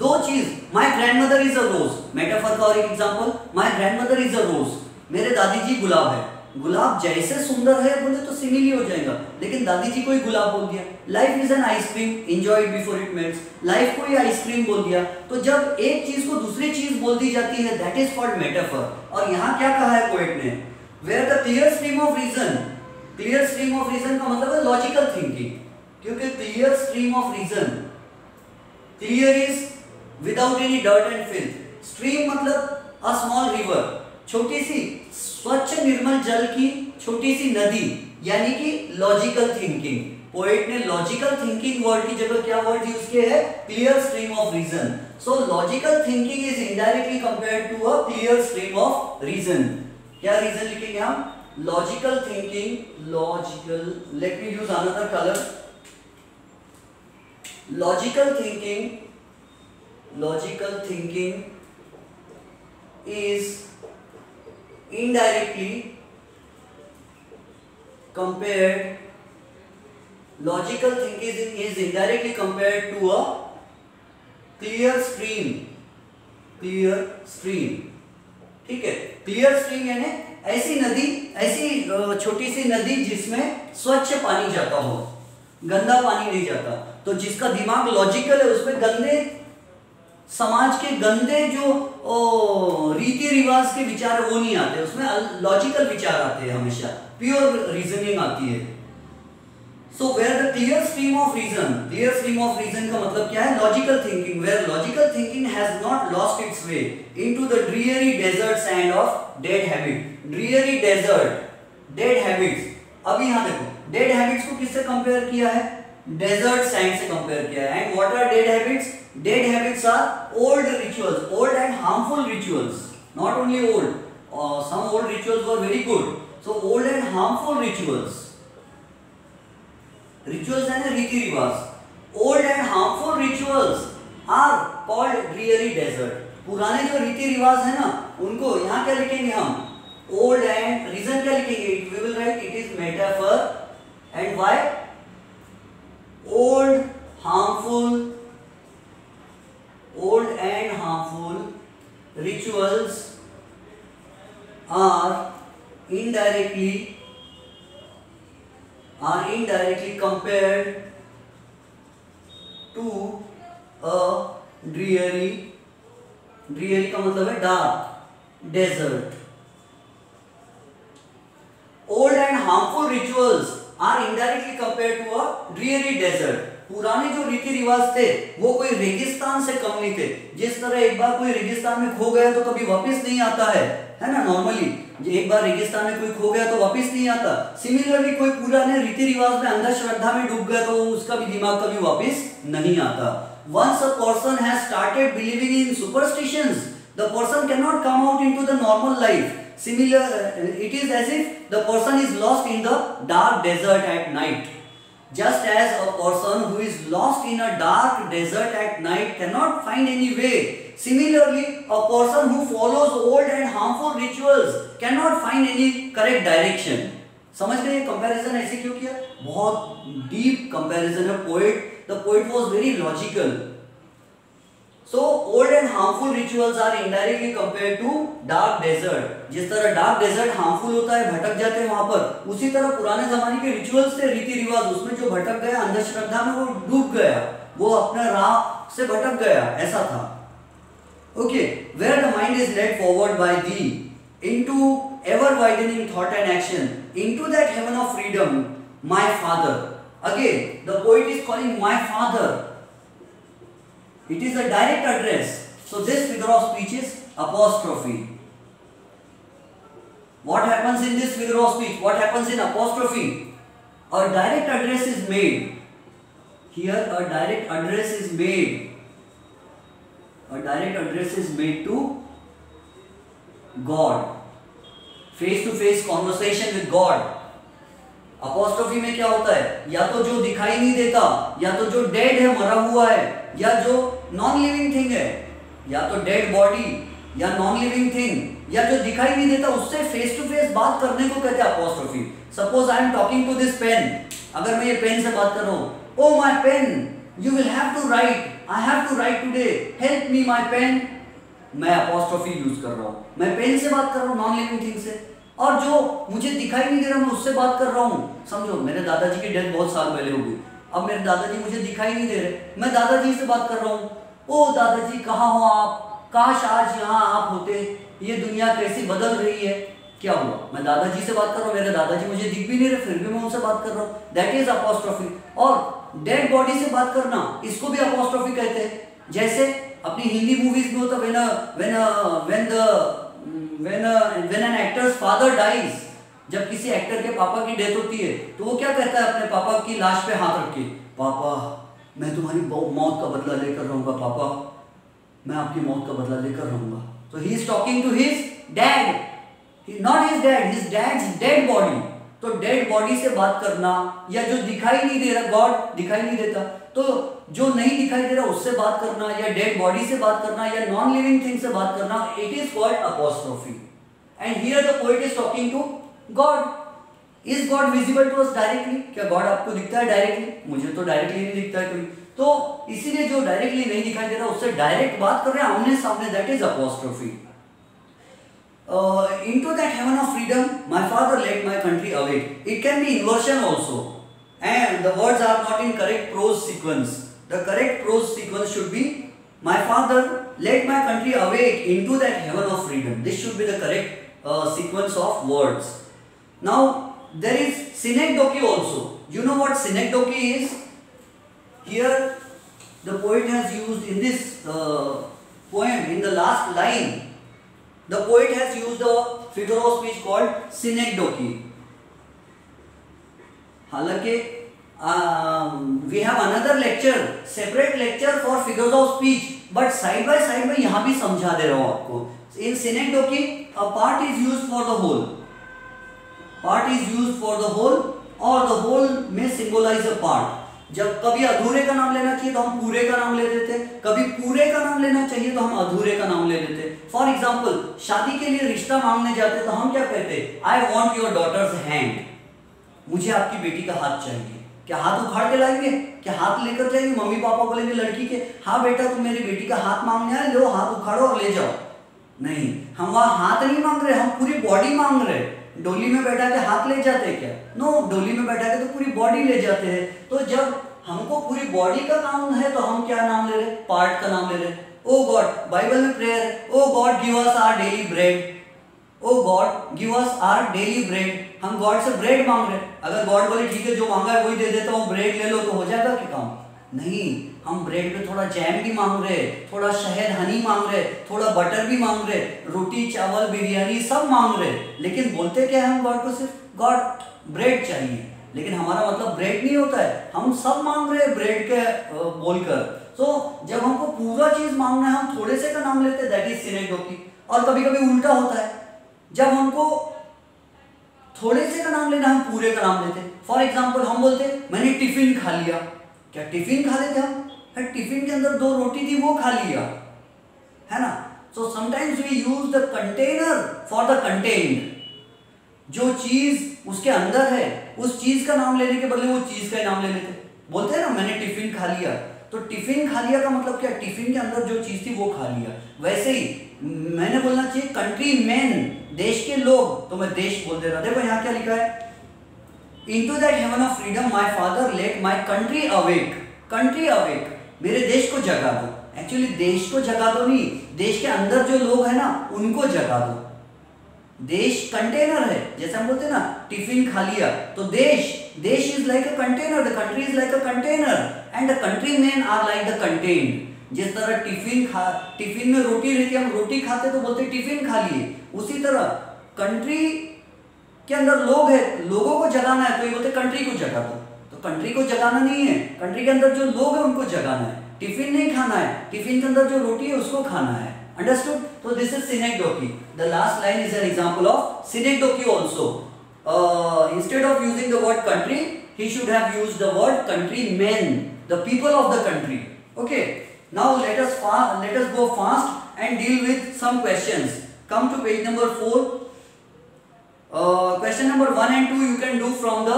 दो चीज. My grandmother is a rose. Metaphor का और एक example. My grandmother is a rose. मेरे दादी जी गुलाब है. गुलाब जैसे सुंदर है बोले तो सिमिली हो जाएगा, लेकिन दादी जी को ही गुलाब बोल दिया. Life is an ice cream, enjoy it before it melts. Life को ही आइसक्रीम बोल दिया. तो जब एक चीज को दूसरी चीज बोल दी जाती है, दैट इज कॉल्ड मेटाफर. और यहाँ क्या कहा है पोएट ने? Where the clear stream of reason. Clear stream of reason का मतलब है लॉजिकल थिंकिंग. क्योंकि clear stream of reason, clear is without any dirt and filth. Stream मतलब अ स्मॉल रिवर, छोटी सी स्वच्छ निर्मल जल की छोटी सी नदी. यानी कि लॉजिकल थिंकिंग। पोएट ने लॉजिकल थिंकिंग वर्ड की जगह क्या वर्ड यूज किए है? Clear stream of reason. So logical thinking is indirectly compared to a clear stream of reason. क्या रीजन लिखेंगे हम? Logical thinking, logical, let me use another colour. Logical thinking is indirectly compared, logical thinking is indirectly compared to a clear stream, ठीक है। Clear stream यानी ऐसी नदी, ऐसी छोटी सी नदी जिसमें स्वच्छ पानी जाता हो, गंदा पानी नहीं जाता। तो जिसका दिमाग लॉजिकल है उसमें गंदे समाज के गंदे जो रीति रिवाज के विचार वो नहीं आते, उसमें लॉजिकल विचार आते हैं, हमेशा प्योर रीजनिंग आती है। So where the clear stream of reason, clear stream of reason का मतलब क्या है? Logical thinking, where logical thinking has not lost its way into the dreary desert sand of dead habit. Dreary desert, dead habits. अब यहां देखो, dead habits को किससे compare किया है? डेजर्ट सैंड से कंपेयर किया है। And what are dead habits? Dead habits are old rituals, old and harmful rituals. Not only old, some old rituals were very good. So old and harmful rituals. Rituals and रीति रिवाज. Old and harmful rituals are called dreary desert. पुराने जो रीति रिवाज है ना, उनको यहाँ क्या लिखेंगे हम? Old and reason क्या लिखेंगे? We will write it is metaphor. And why? Old, harmful rituals are indirectly compared to a dreary का मतलब है dark desert. Old and harmful rituals are indirectly compared to a dreary desert. पुराने जो रीति रिवाज थे वो कोई रेगिस्तान से कम नहीं थे। जिस तरह एक बार कोई रेगिस्तान में खो गया तो कभी वापस नहीं आता है ना, नॉर्मली एक बार रेगिस्तान में कोई खो गया तो वापस नहीं आता। सिमिलरली कोई पुराने रीति रिवाज में अंधश्रद्धा में डूब गया तो उसका भी दिमाग कभी वापस नहीं आता। Once a person has started believing in superstitions, the person cannot come out into the normal life. Similar, it is as if the person is lost in the dark desert at night. Just as a person who is lost in a dark desert at night cannot find any way, similarly a person who follows old and harmful rituals cannot find any correct direction. समझ गए ये comparison ऐसे क्यों किया? बहुत deep comparison है। The poet was very logical. So old and harmful rituals are indirectly compared to dark desert. जिस तरह डार्क डेजर्ट हार्मफुल होता है, भटक जाते हैं वहां पर, उसी तरह पुराने जमाने के रिचुअल्स थे, रीति रिवाज, उसमें जो भटक गया अंधश्रद्धा में वो डूब गया, वो अपने राह से भटक गया, ऐसा था। Okay, where the mind is led forward by thee into ever widening thought and action, into that heaven of freedom, my father. Again, the poet is calling my father. It is a direct address. So this figure of speech is apostrophe. What happens in this figure of speech? What happens in apostrophe? A direct address is made. Here a direct address is made. A direct address is made to God. Face to face conversation with God. Apostrophe में क्या होता है? या तो जो दिखाई नहीं देता, या तो जो डेड है, मरा हुआ है, या जो नॉन लिविंग थिंग है, या तो डेड बॉडी या नॉन लिविंग थिंग, या जो दिखाई नहीं देता, उससे फेस टू फेस बात करने को कहते हैं apostrophe. Suppose I am talking to this pen, अगर मैं ये पेन से बात कर रहा हूँ, oh my pen, you will have to write, I have to write today, help me my pen, मैं अपोस्ट्रोफी यूज कर रहा हूँ, मैं पेन से बात कर रहा हूँ, नॉन लिविंग थिंग से। और जो मुझे दिखाई नहीं दे रहा, मैं उससे बात कर रहा हूँ। समझो, मेरे दादाजी की डेथ बहुत साल पहले हो गई, अब मेरे दादाजी मुझे दिखाई नहीं दे रहे, मैं दादाजी से बात कर रहा हूँ, ओ दादाजी कहाँ हो आप, काश आज यहाँ आप होते, ये दुनिया कैसी बदल रही है। क्या हुआ? मैं दादाजी से बात कर रहा हूँ, मेरे दादाजी मुझे दिख भी नहीं रहे, फिर भी मैं उनसे बात कर रहा हूँ, दैट इज अपोस्ट्रोफी। और डेड बॉडी से बात करना, इसको भी अपोस्ट्रोफी कहते हैं। जैसे अपनी हिंदी मूवीज में होता, when an actor's father dies, जब किसी एक्टर के पापा की डेथ होती है तो वो क्या कहता है अपने पापा की लाश पे हाथ रख के, पापा मैं तुम्हारी मौत का बदला लेकर रहूंगा, पापा मैं आपकी मौत का बदला लेकर रहूंगा। तो he is talking to his dad, not his dad, his dad's dead body. तो डेड बॉडी से बात करना, या जो दिखाई नहीं दे रहा, गॉड दिखाई नहीं देता, तो जो नहीं दिखाई दे रहा उससे बात करना, या डेड बॉडी से बात करना, या नॉन लिविंग थिंग से बात करना, it is called apostrophe. And here the poet is talking to God. Is God visible to us directly? क्या गॉड आपको दिखता है डायरेक्टली? मुझे तो डायरेक्टली नहीं दिखता है कोई। तो इसीलिए जो डायरेक्टली नहीं दिखाई दे रहा उससे डायरेक्ट बात कर रहे हैं आमने सामने, that is apostrophe. Into that heaven of freedom, my father led my country awake. It can be inversion also, and the words are not in correct prose sequence. The correct prose sequence should be, my father led my country awake into that heaven of freedom. This should be the correct sequence of words. Now there is synecdoche also. You know what synecdoche is? Here the poet has used in this poem, in the last line, the poet has used a figure of speech called synecdoche. हालांकि we have another lecture, separate lecture for figures of speech, but side by side में यहाँ भी समझा दे रहा हूँ आपको। In synecdoche, a part is used for the whole. Part is used for the whole, और the whole में symbolize a part. जब कभी अधूरे का नाम लेना चाहिए तो हम पूरे का नाम ले देते, कभी पूरे का नाम लेना चाहिए तो हम अधूरे का नाम ले लेते। फॉर एग्जाम्पल, शादी के लिए रिश्ता मांगने जाते तो हम क्या कहते, I want your daughter's hand, मुझे आपकी बेटी का हाथ चाहिए। क्या हाथ उखाड़ के लाएंगे? क्या हाथ लेकर जाएंगे? मम्मी पापा बोलेंगे लड़की के, हाँ बेटा तुम मेरी बेटी का हाथ मांगने आए, लो हाथ उखाड़ो और ले जाओ। नहीं, हम वहां हाथ नहीं मांग रहे, हम पूरी बॉडी मांग रहे। डोली में बैठा के हाथ ले जाते हैं क्या? नो, डोली में बैठा के तो पूरी बॉडी ले जाते हैं। तो जब हमको पूरी बॉडी का नाम है तो हम क्या नाम ले रहे? पार्ट का नाम ले रहे। ओ गॉड, बाइबल में प्रेयर है, O God give us our daily bread, O God give us our daily bread. हम गॉड से ब्रेड मांग रहे। अगर गॉड बोले ठीक है जो मांगा है वही दे देता हूँ, ब्रेड ले लो, तो हो जाएगा क्या काम? नहीं, हम ब्रेड पे थोड़ा जैम भी मांग रहे, थोड़ा शहद हनी मांग रहे, थोड़ा बटर भी मांग रहे, रोटी चावल बिरयानी सब मांग रहे, लेकिन बोलते क्या है हम गॉड को? सिर्फ गॉड ब्रेड चाहिए। लेकिन हमारा मतलब ब्रेड नहीं होता है, हम सब मांग रहे हैं ब्रेड के बोलकर। तो जब हमको पूरा चीज मांगना है हम थोड़े से का नाम लेते हैं, दैट इज सिनेक्डोकी। और कभी कभी उल्टा होता है, जब हमको थोड़े से का नाम लेना हम पूरे का नाम लेते। फॉर एग्जाम्पल हम बोलते मैंने टिफिन खा लिया। क्या टिफिन खा लेते हम? टिफिन के अंदर 2 रोटी थी वो खा लिया, है ना। So sometimes we use the container for the content. जो चीज उसके अंदर है उस चीज का नाम लेने के बदले वो चीज का नाम ले लेते। बोलते हैं ना मैंने टिफिन खा लिया, तो टिफिन खा लिया का मतलब क्या? टिफिन के अंदर जो चीज थी वो खा लिया। वैसे ही मैंने बोलना चाहिए कंट्री मैन, देश के लोग, तो मैं देश बोल दे रहा। देखो यहाँ क्या लिखा है, Into that heaven of freedom my father let my country awake. Country awake, मेरे देश को जगा दो। एक्चुअली देश को जगा दो नहीं, देश के अंदर जो लोग हैं ना उनको जगा दो। देश कंटेनर है, जैसे हम बोलते हैं ना टिफिन खा लिया, तो देश is like a container, the country is like a container and the country man are like the content. जिस तरह टिफिन में रोटी रहती है, हम रोटी खाते तो बोलते टिफिन खा लिए, उसी तरह कंट्री के अंदर लोग है, लोगों को जगाना है तो ये बोलते कंट्री को जगा दो। तो कंट्री को जगाना नहीं है, कंट्री के अंदर जो लोग है उनको जगाना है। टिफिन नहीं खाना है, टिफिन के अंदर जो रोटी है उसको खाना है। Understood? So this is synecdoche. The last line is an example of synecdoche also. Instead of using the word country, he should have used the word countrymen, the people of the country. Okay. Now let us go fast and deal with some questions. Come to page number 4. Question number 1 and 2 you can do from the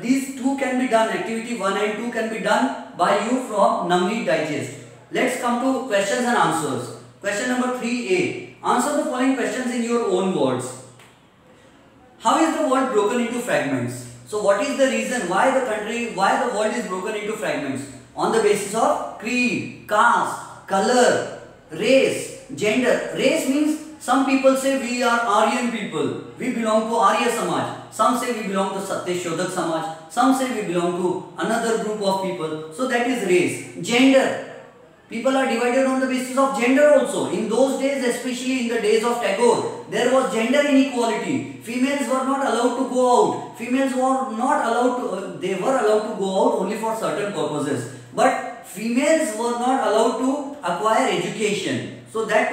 these two can be done. Activity 1 and 2 can be done by you from Navneet Digest. Let's come to questions and answers. Question number 3A. Answer the following questions in your own words. How is the world broken into fragments? So what is the reason why the world is broken into fragments? On the basis of creed, caste, color, race, gender. Race means some people say we are Aryan people. We belong to Arya Samaj. Some say we belong to Satyashodak Samaj. Some say we belong to another group of people. So that is race. Gender. People are divided on the basis of gender also. In those days, especially in the days of Tagore, there was gender inequality. Females were not allowed to go out. Females were not allowed to, they were allowed to go out only for certain purposes. But females were not allowed to acquire education. So that,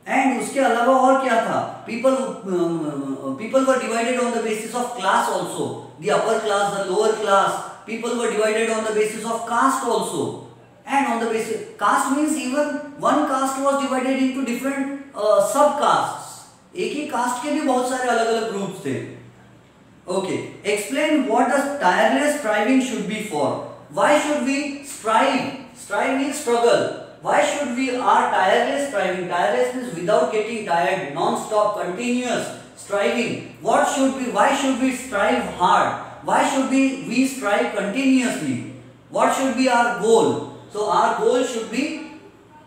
and उसके अलावा और क्या था? People were divided on the basis of class also. The upper class, the lower class. People were divided on the basis of caste also. And on the basis, caste means even one caste was divided into different sub-castes. एक ही caste के भी बहुत सारे अलग-अलग groups थे. Okay, explain what the tireless striving should be for. Why should we strive? Strive means struggle. Why should we are tireless striving? Tireless means without getting tired, non-stop, continuous striving. What should we? Why should we strive hard? Why should we strive continuously? What should be our goal? So our goal should be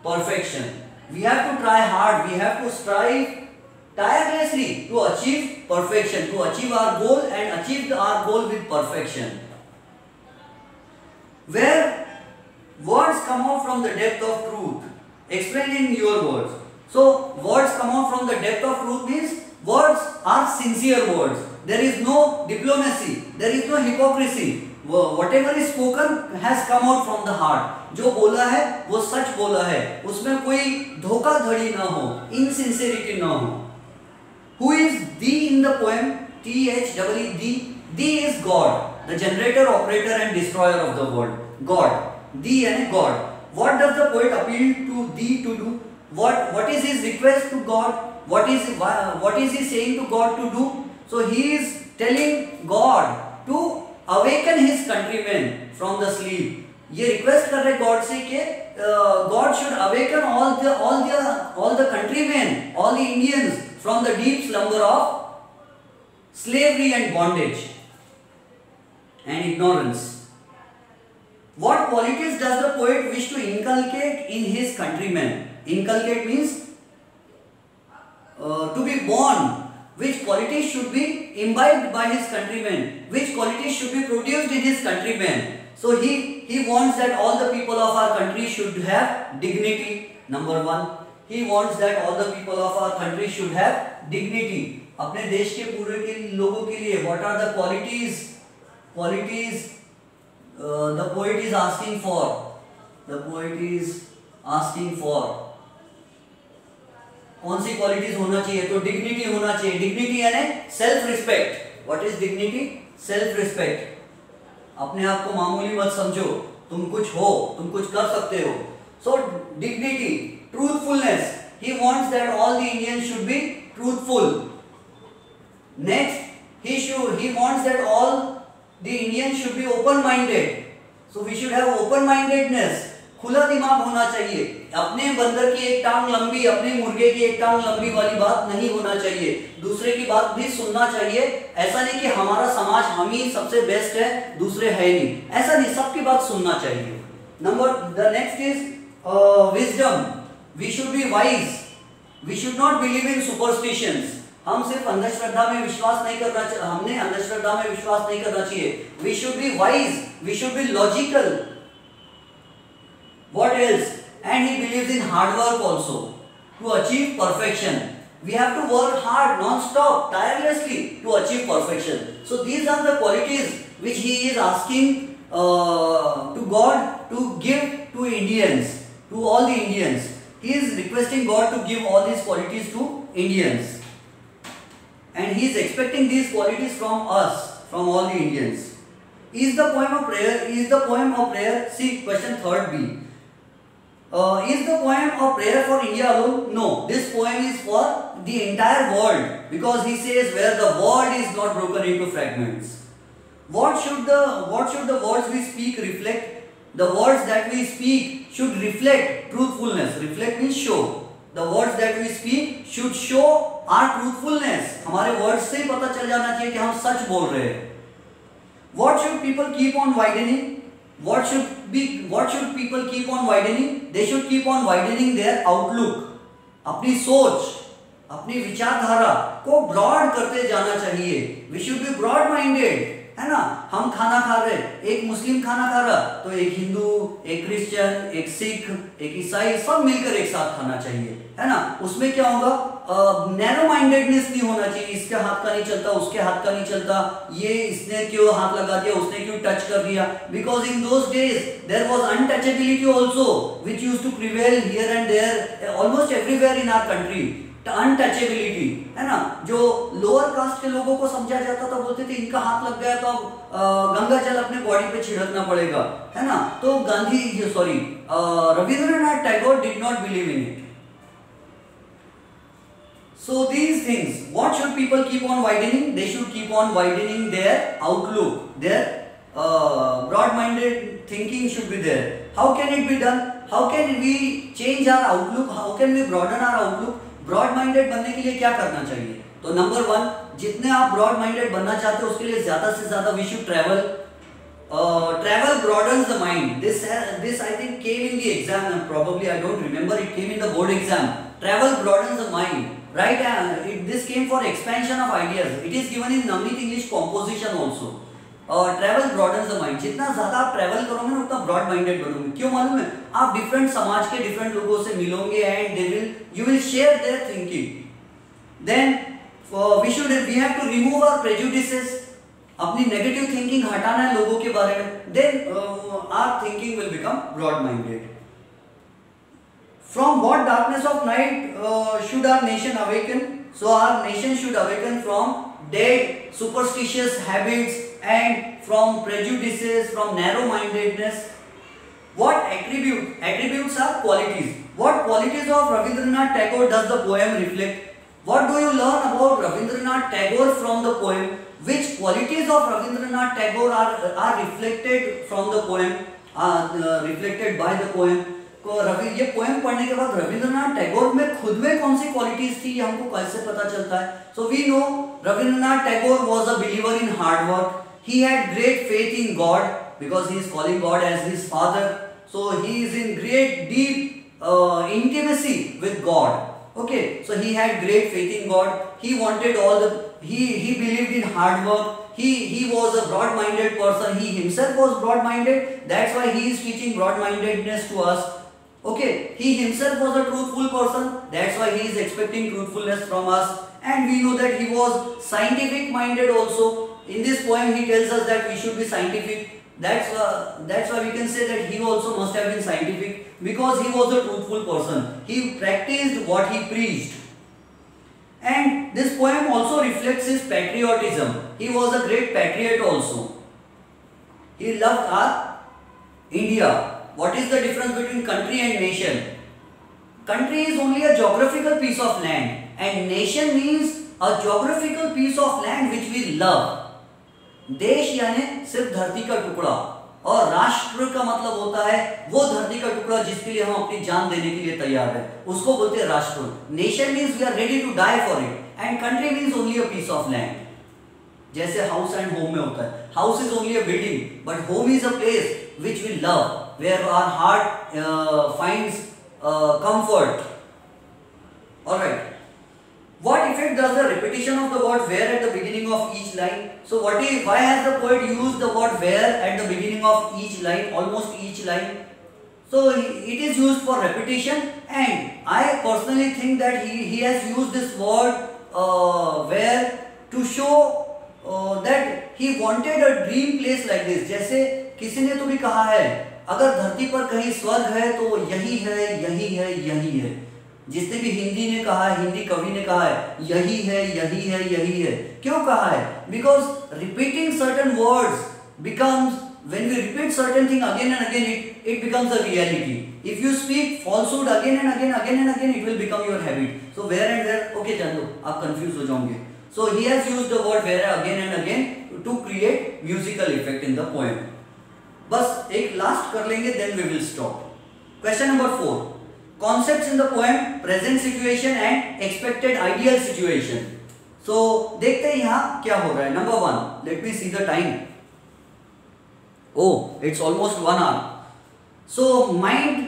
perfection. We have to try hard. We have to strive tirelessly to achieve perfection, to achieve our goal and achieve our goal with perfection. Where words come out from the depth of truth. Explain in your words. So words come out from the depth of truth means words are sincere words. There is no diplomacy. There is no hypocrisy. Whatever is spoken has come out from the heart. जो बोला है वो सच बोला है, उसमें कोई धोखाधड़ी ना हो, insincerity ना हो. Who is the in the poem? THEE. The is God, the generator, operator and destroyer of the world. God. The and God. What does the poet appeal to thee to do? What is his request to God? What is he saying to God to do? So he is telling God to awaken his countrymen from the sleep. ये request कर रहे God से कि God should awaken all the countrymen, all the Indians from the deep slumber of slavery and bondage and ignorance. What qualities does the poet wish to inculcate in his countrymen? Inculcate means to be born. Which qualities should be imbibed by his countrymen? Which qualities should be produced in his countrymen? So he wants that all the people of our country should have dignity. Number one, he wants that all the people of our country should have dignity. अपने देश के पूरे के लोगों के लिए what are the qualities the poet is asking for? The poet is asking for कौन सी qualities होना चाहिए? तो डिग्निटी होना चाहिए. डिग्निटी यानी self respect. What is dignity? Self respect. अपने आप को मामूली मत समझो, तुम कुछ हो, तुम कुछ कर सकते हो. So dignity. Truthfulness. He wants that all the Indians should be truthful. Next he wants that all the Indians should be open minded. So we should have open mindedness. खुला दिमाग होना चाहिए. अपने बंदर की एक टांग लंबी, अपने मुर्गे की एक टांग लंबी वाली बात नहीं होना चाहिए. दूसरे की बात भी सुनना चाहिए. ऐसा नहीं कि हमारा समाज हम ही सबसे बेस्ट है, दूसरे है नहीं. ऐसा नहीं, सबकी बात सुनना चाहिए. The next is wisdom. We should be wise. We should not believe in superstitions. हम सिर्फ अंधश्रद्धा में विश्वास नहीं करना चाहिए. हमने अंधश्रद्धा में विश्वास नहीं करना चाहिए. We should be wise. We should be logical. What else? And he believes in hard work also to achieve perfection. We have to work hard, non-stop, tirelessly to achieve perfection. So these are the qualities which he is asking to God to give to Indians, to all the Indians. He is requesting God to give all these qualities to Indians. And he is expecting these qualities from us, from all the Indians. Is the poem a prayer? Is the poem a prayer? See question 3rd B. Is the poem a prayer for India alone? No, this poem is for the entire world, because he says where the world is not broken into fragments. What should the words we speak reflect? The words that we speak should reflect truthfulness. Reflect means show. The words that we speak should show our truthfulness. हमारे words से ही पता चल जाना चाहिए कि हम सच बोल रहे हैं. What should people keep on widening? What should people keep on widening? They should keep on widening their outlook. अपनी सोच, अपनी विचारधारा को ब्रॉड करते जाना चाहिए. We should be broad minded. है ना। हम खाना खा रहे, एक मुस्लिम खाना खा रहा तो एक हिंदू, एक क्रिश्चियन, एक सिख, एक ईसाई, सब मिलकर एक साथ खाना चाहिए, है ना। उसमें क्या होगा, नैरो माइंडेडनेस नहीं होना चाहिए, इसके हाथ का नहीं चलता, उसके हाथ का नहीं चलता, ये इसने क्यों हाथ लगा दिया, उसने क्यों टच कर दिया, because in those days there was untouchability also which used to prevail here and there almost everywhere in our country. Untouchability, है ना। जो लोअर कास्ट के लोगों को समझा जाता था, बोलते थे इनका हाथ लग गया तो गंगा जल अपने बॉडी पे छिड़कना पड़ेगा, है ना। तो Rabindranath Tagore did not believe in it. So these things, what should people keep on widening? They should keep on widening their outlook, their broad-minded thinking should be there. How can it be done? How can we change our outlook? How can we broaden our outlook? Broad-minded बनने के लिए क्या करना चाहिए? तो number 1, जितने आप broad-minded बनना चाहते हो उसके लिए ज़्यादा से ज़्यादा we should travel. Travel broadens the mind. This I think came in the exam, and probably I don't remember. It came in the board exam. Travel broadens the mind. Right, this came for expansion of ideas. It is given in Navneet English composition also. Travel broadens the mind. जितना ज़्यादा आप travel करोगे ना उतना broad minded बनोगे। क्यों मालूम है? आप डिफरेंट समाज के डिफरेंट लोगों से मिलोगे and you will share their thinking. Then we have to remove our prejudices. अपनी नेगेटिव थिंकिंग हटाना है लोगों के बारे में. Then our thinking will become broad minded. From what darkness of night should our nation awaken? So our nation should awaken from dead superstitious habits and from prejudices, from narrow-mindedness. What attributes are qualities. What qualities of Rabindranath Tagore does the poem reflect? What do you learn about Rabindranath Tagore from the poem? Which qualities of Rabindranath Tagore are reflected from the poem? Reflected by the poem. ये poem पढ़ने के बाद रविंद्रनाथ टैगोर में खुद में कौन सी qualities थी ये हमको कैसे पता चलता है? So we know Rabindranath Tagore was a believer in hard work. He had great faith in God because he is calling God as his father. So he is in great deep intimacy with God. Okay, so he had great faith in God. He wanted he believed in hard work. He was a broad-minded person. He himself was broad-minded. That's why he is teaching broad-mindedness to us. Okay, he himself was a truthful person. That's why he is expecting truthfulness from us. And we know that he was scientific-minded also. In this poem, he tells us that we should be scientific. That's why we can say that he also must have been scientific because he was a truthful person. He practiced what he preached. And this poem also reflects his patriotism. He was a great patriot also. He loved our India. What is the difference between country and nation? Country is only a geographical piece of land and nation means a geographical piece of land which we love. देश यानी सिर्फ धरती का टुकड़ा और राष्ट्र का मतलब होता है वो धरती का टुकड़ा जिसके लिए हम अपनी जान देने के लिए तैयार हैं, उसको बोलते हैं राष्ट्र. Nation means we are ready to die for it and country means only a piece of land. जैसे हाउस एंड होम में होता है, house is only a building but home is a place which we love where our heart finds comfort. Alright. What effect does the repetition of the word where at the beginning of each line? So why has the poet used the word where at the beginning of each line, almost each line? So it is used for repetition and I personally think that he has used this word where to show that he wanted a dream place like this. जैसे किसी ने तो भी कहा है अगर धरती पर कहीं स्वर्ग है तो यही है, यही है, यही है. जिसने भी हिंदी ने कहा है, हिंदी कवि ने कहा है यही है, यही है, यही है. क्यों कहा है? Because repeating certain words becomes, when we repeat certain thing again and again it becomes a reality. If you speak falsehood again and again it will become your habit. So where and where, okay जान लो, आप confuse हो जाओगे. So he has used the word where again and again to create musical effect in the poem. बस एक last कर लेंगे, then we will stop. Question number 4. Concepts in the poem, present situation and expected ideal situation. So देखते हैं यहाँ क्या हो रहा है. Number 1, let me see the time. Oh, it's almost 1 hour. So mind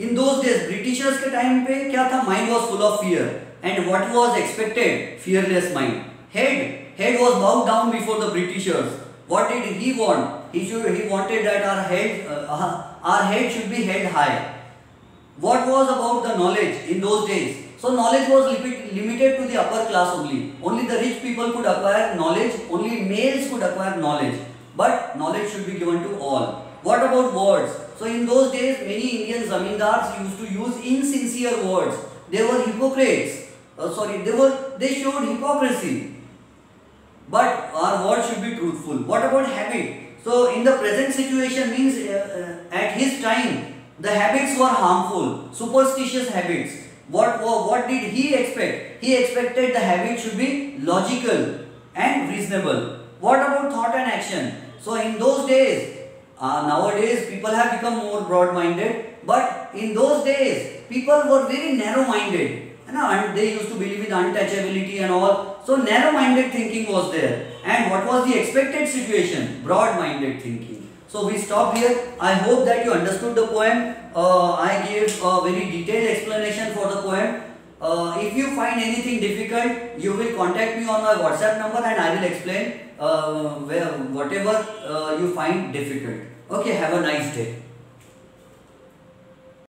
in those days, Britishers के time पे क्या था? Mind was full of fear. And what was expected? Fearless mind. Head was bowed down before the Britishers. What did he want? He wanted that our head should be held high. What was about the knowledge in those days? So knowledge was limited to the upper class only. Only the rich people could acquire knowledge. Only males could acquire knowledge. But knowledge should be given to all. What about words? So in those days, many Indian zamindars used to use insincere words. They were hypocrites. They showed hypocrisy. But our words should be truthful. What about habit? So in the present situation means at his time, the habits were harmful, superstitious habits. What did he expect? He expected the habit should be logical and reasonable. What about thought and action? So in those days, nowadays people have become more broad-minded, but in those days people were very narrow-minded. And they used to believe in untouchability and all. So narrow-minded thinking was there. And what was the expected situation? Broad-minded thinking. So we stop here. I hope that you understood the poem. I gave a very detailed explanation for the poem. If you find anything difficult, you will contact me on my WhatsApp number and I will explain whatever you find difficult. Okay, have a nice day.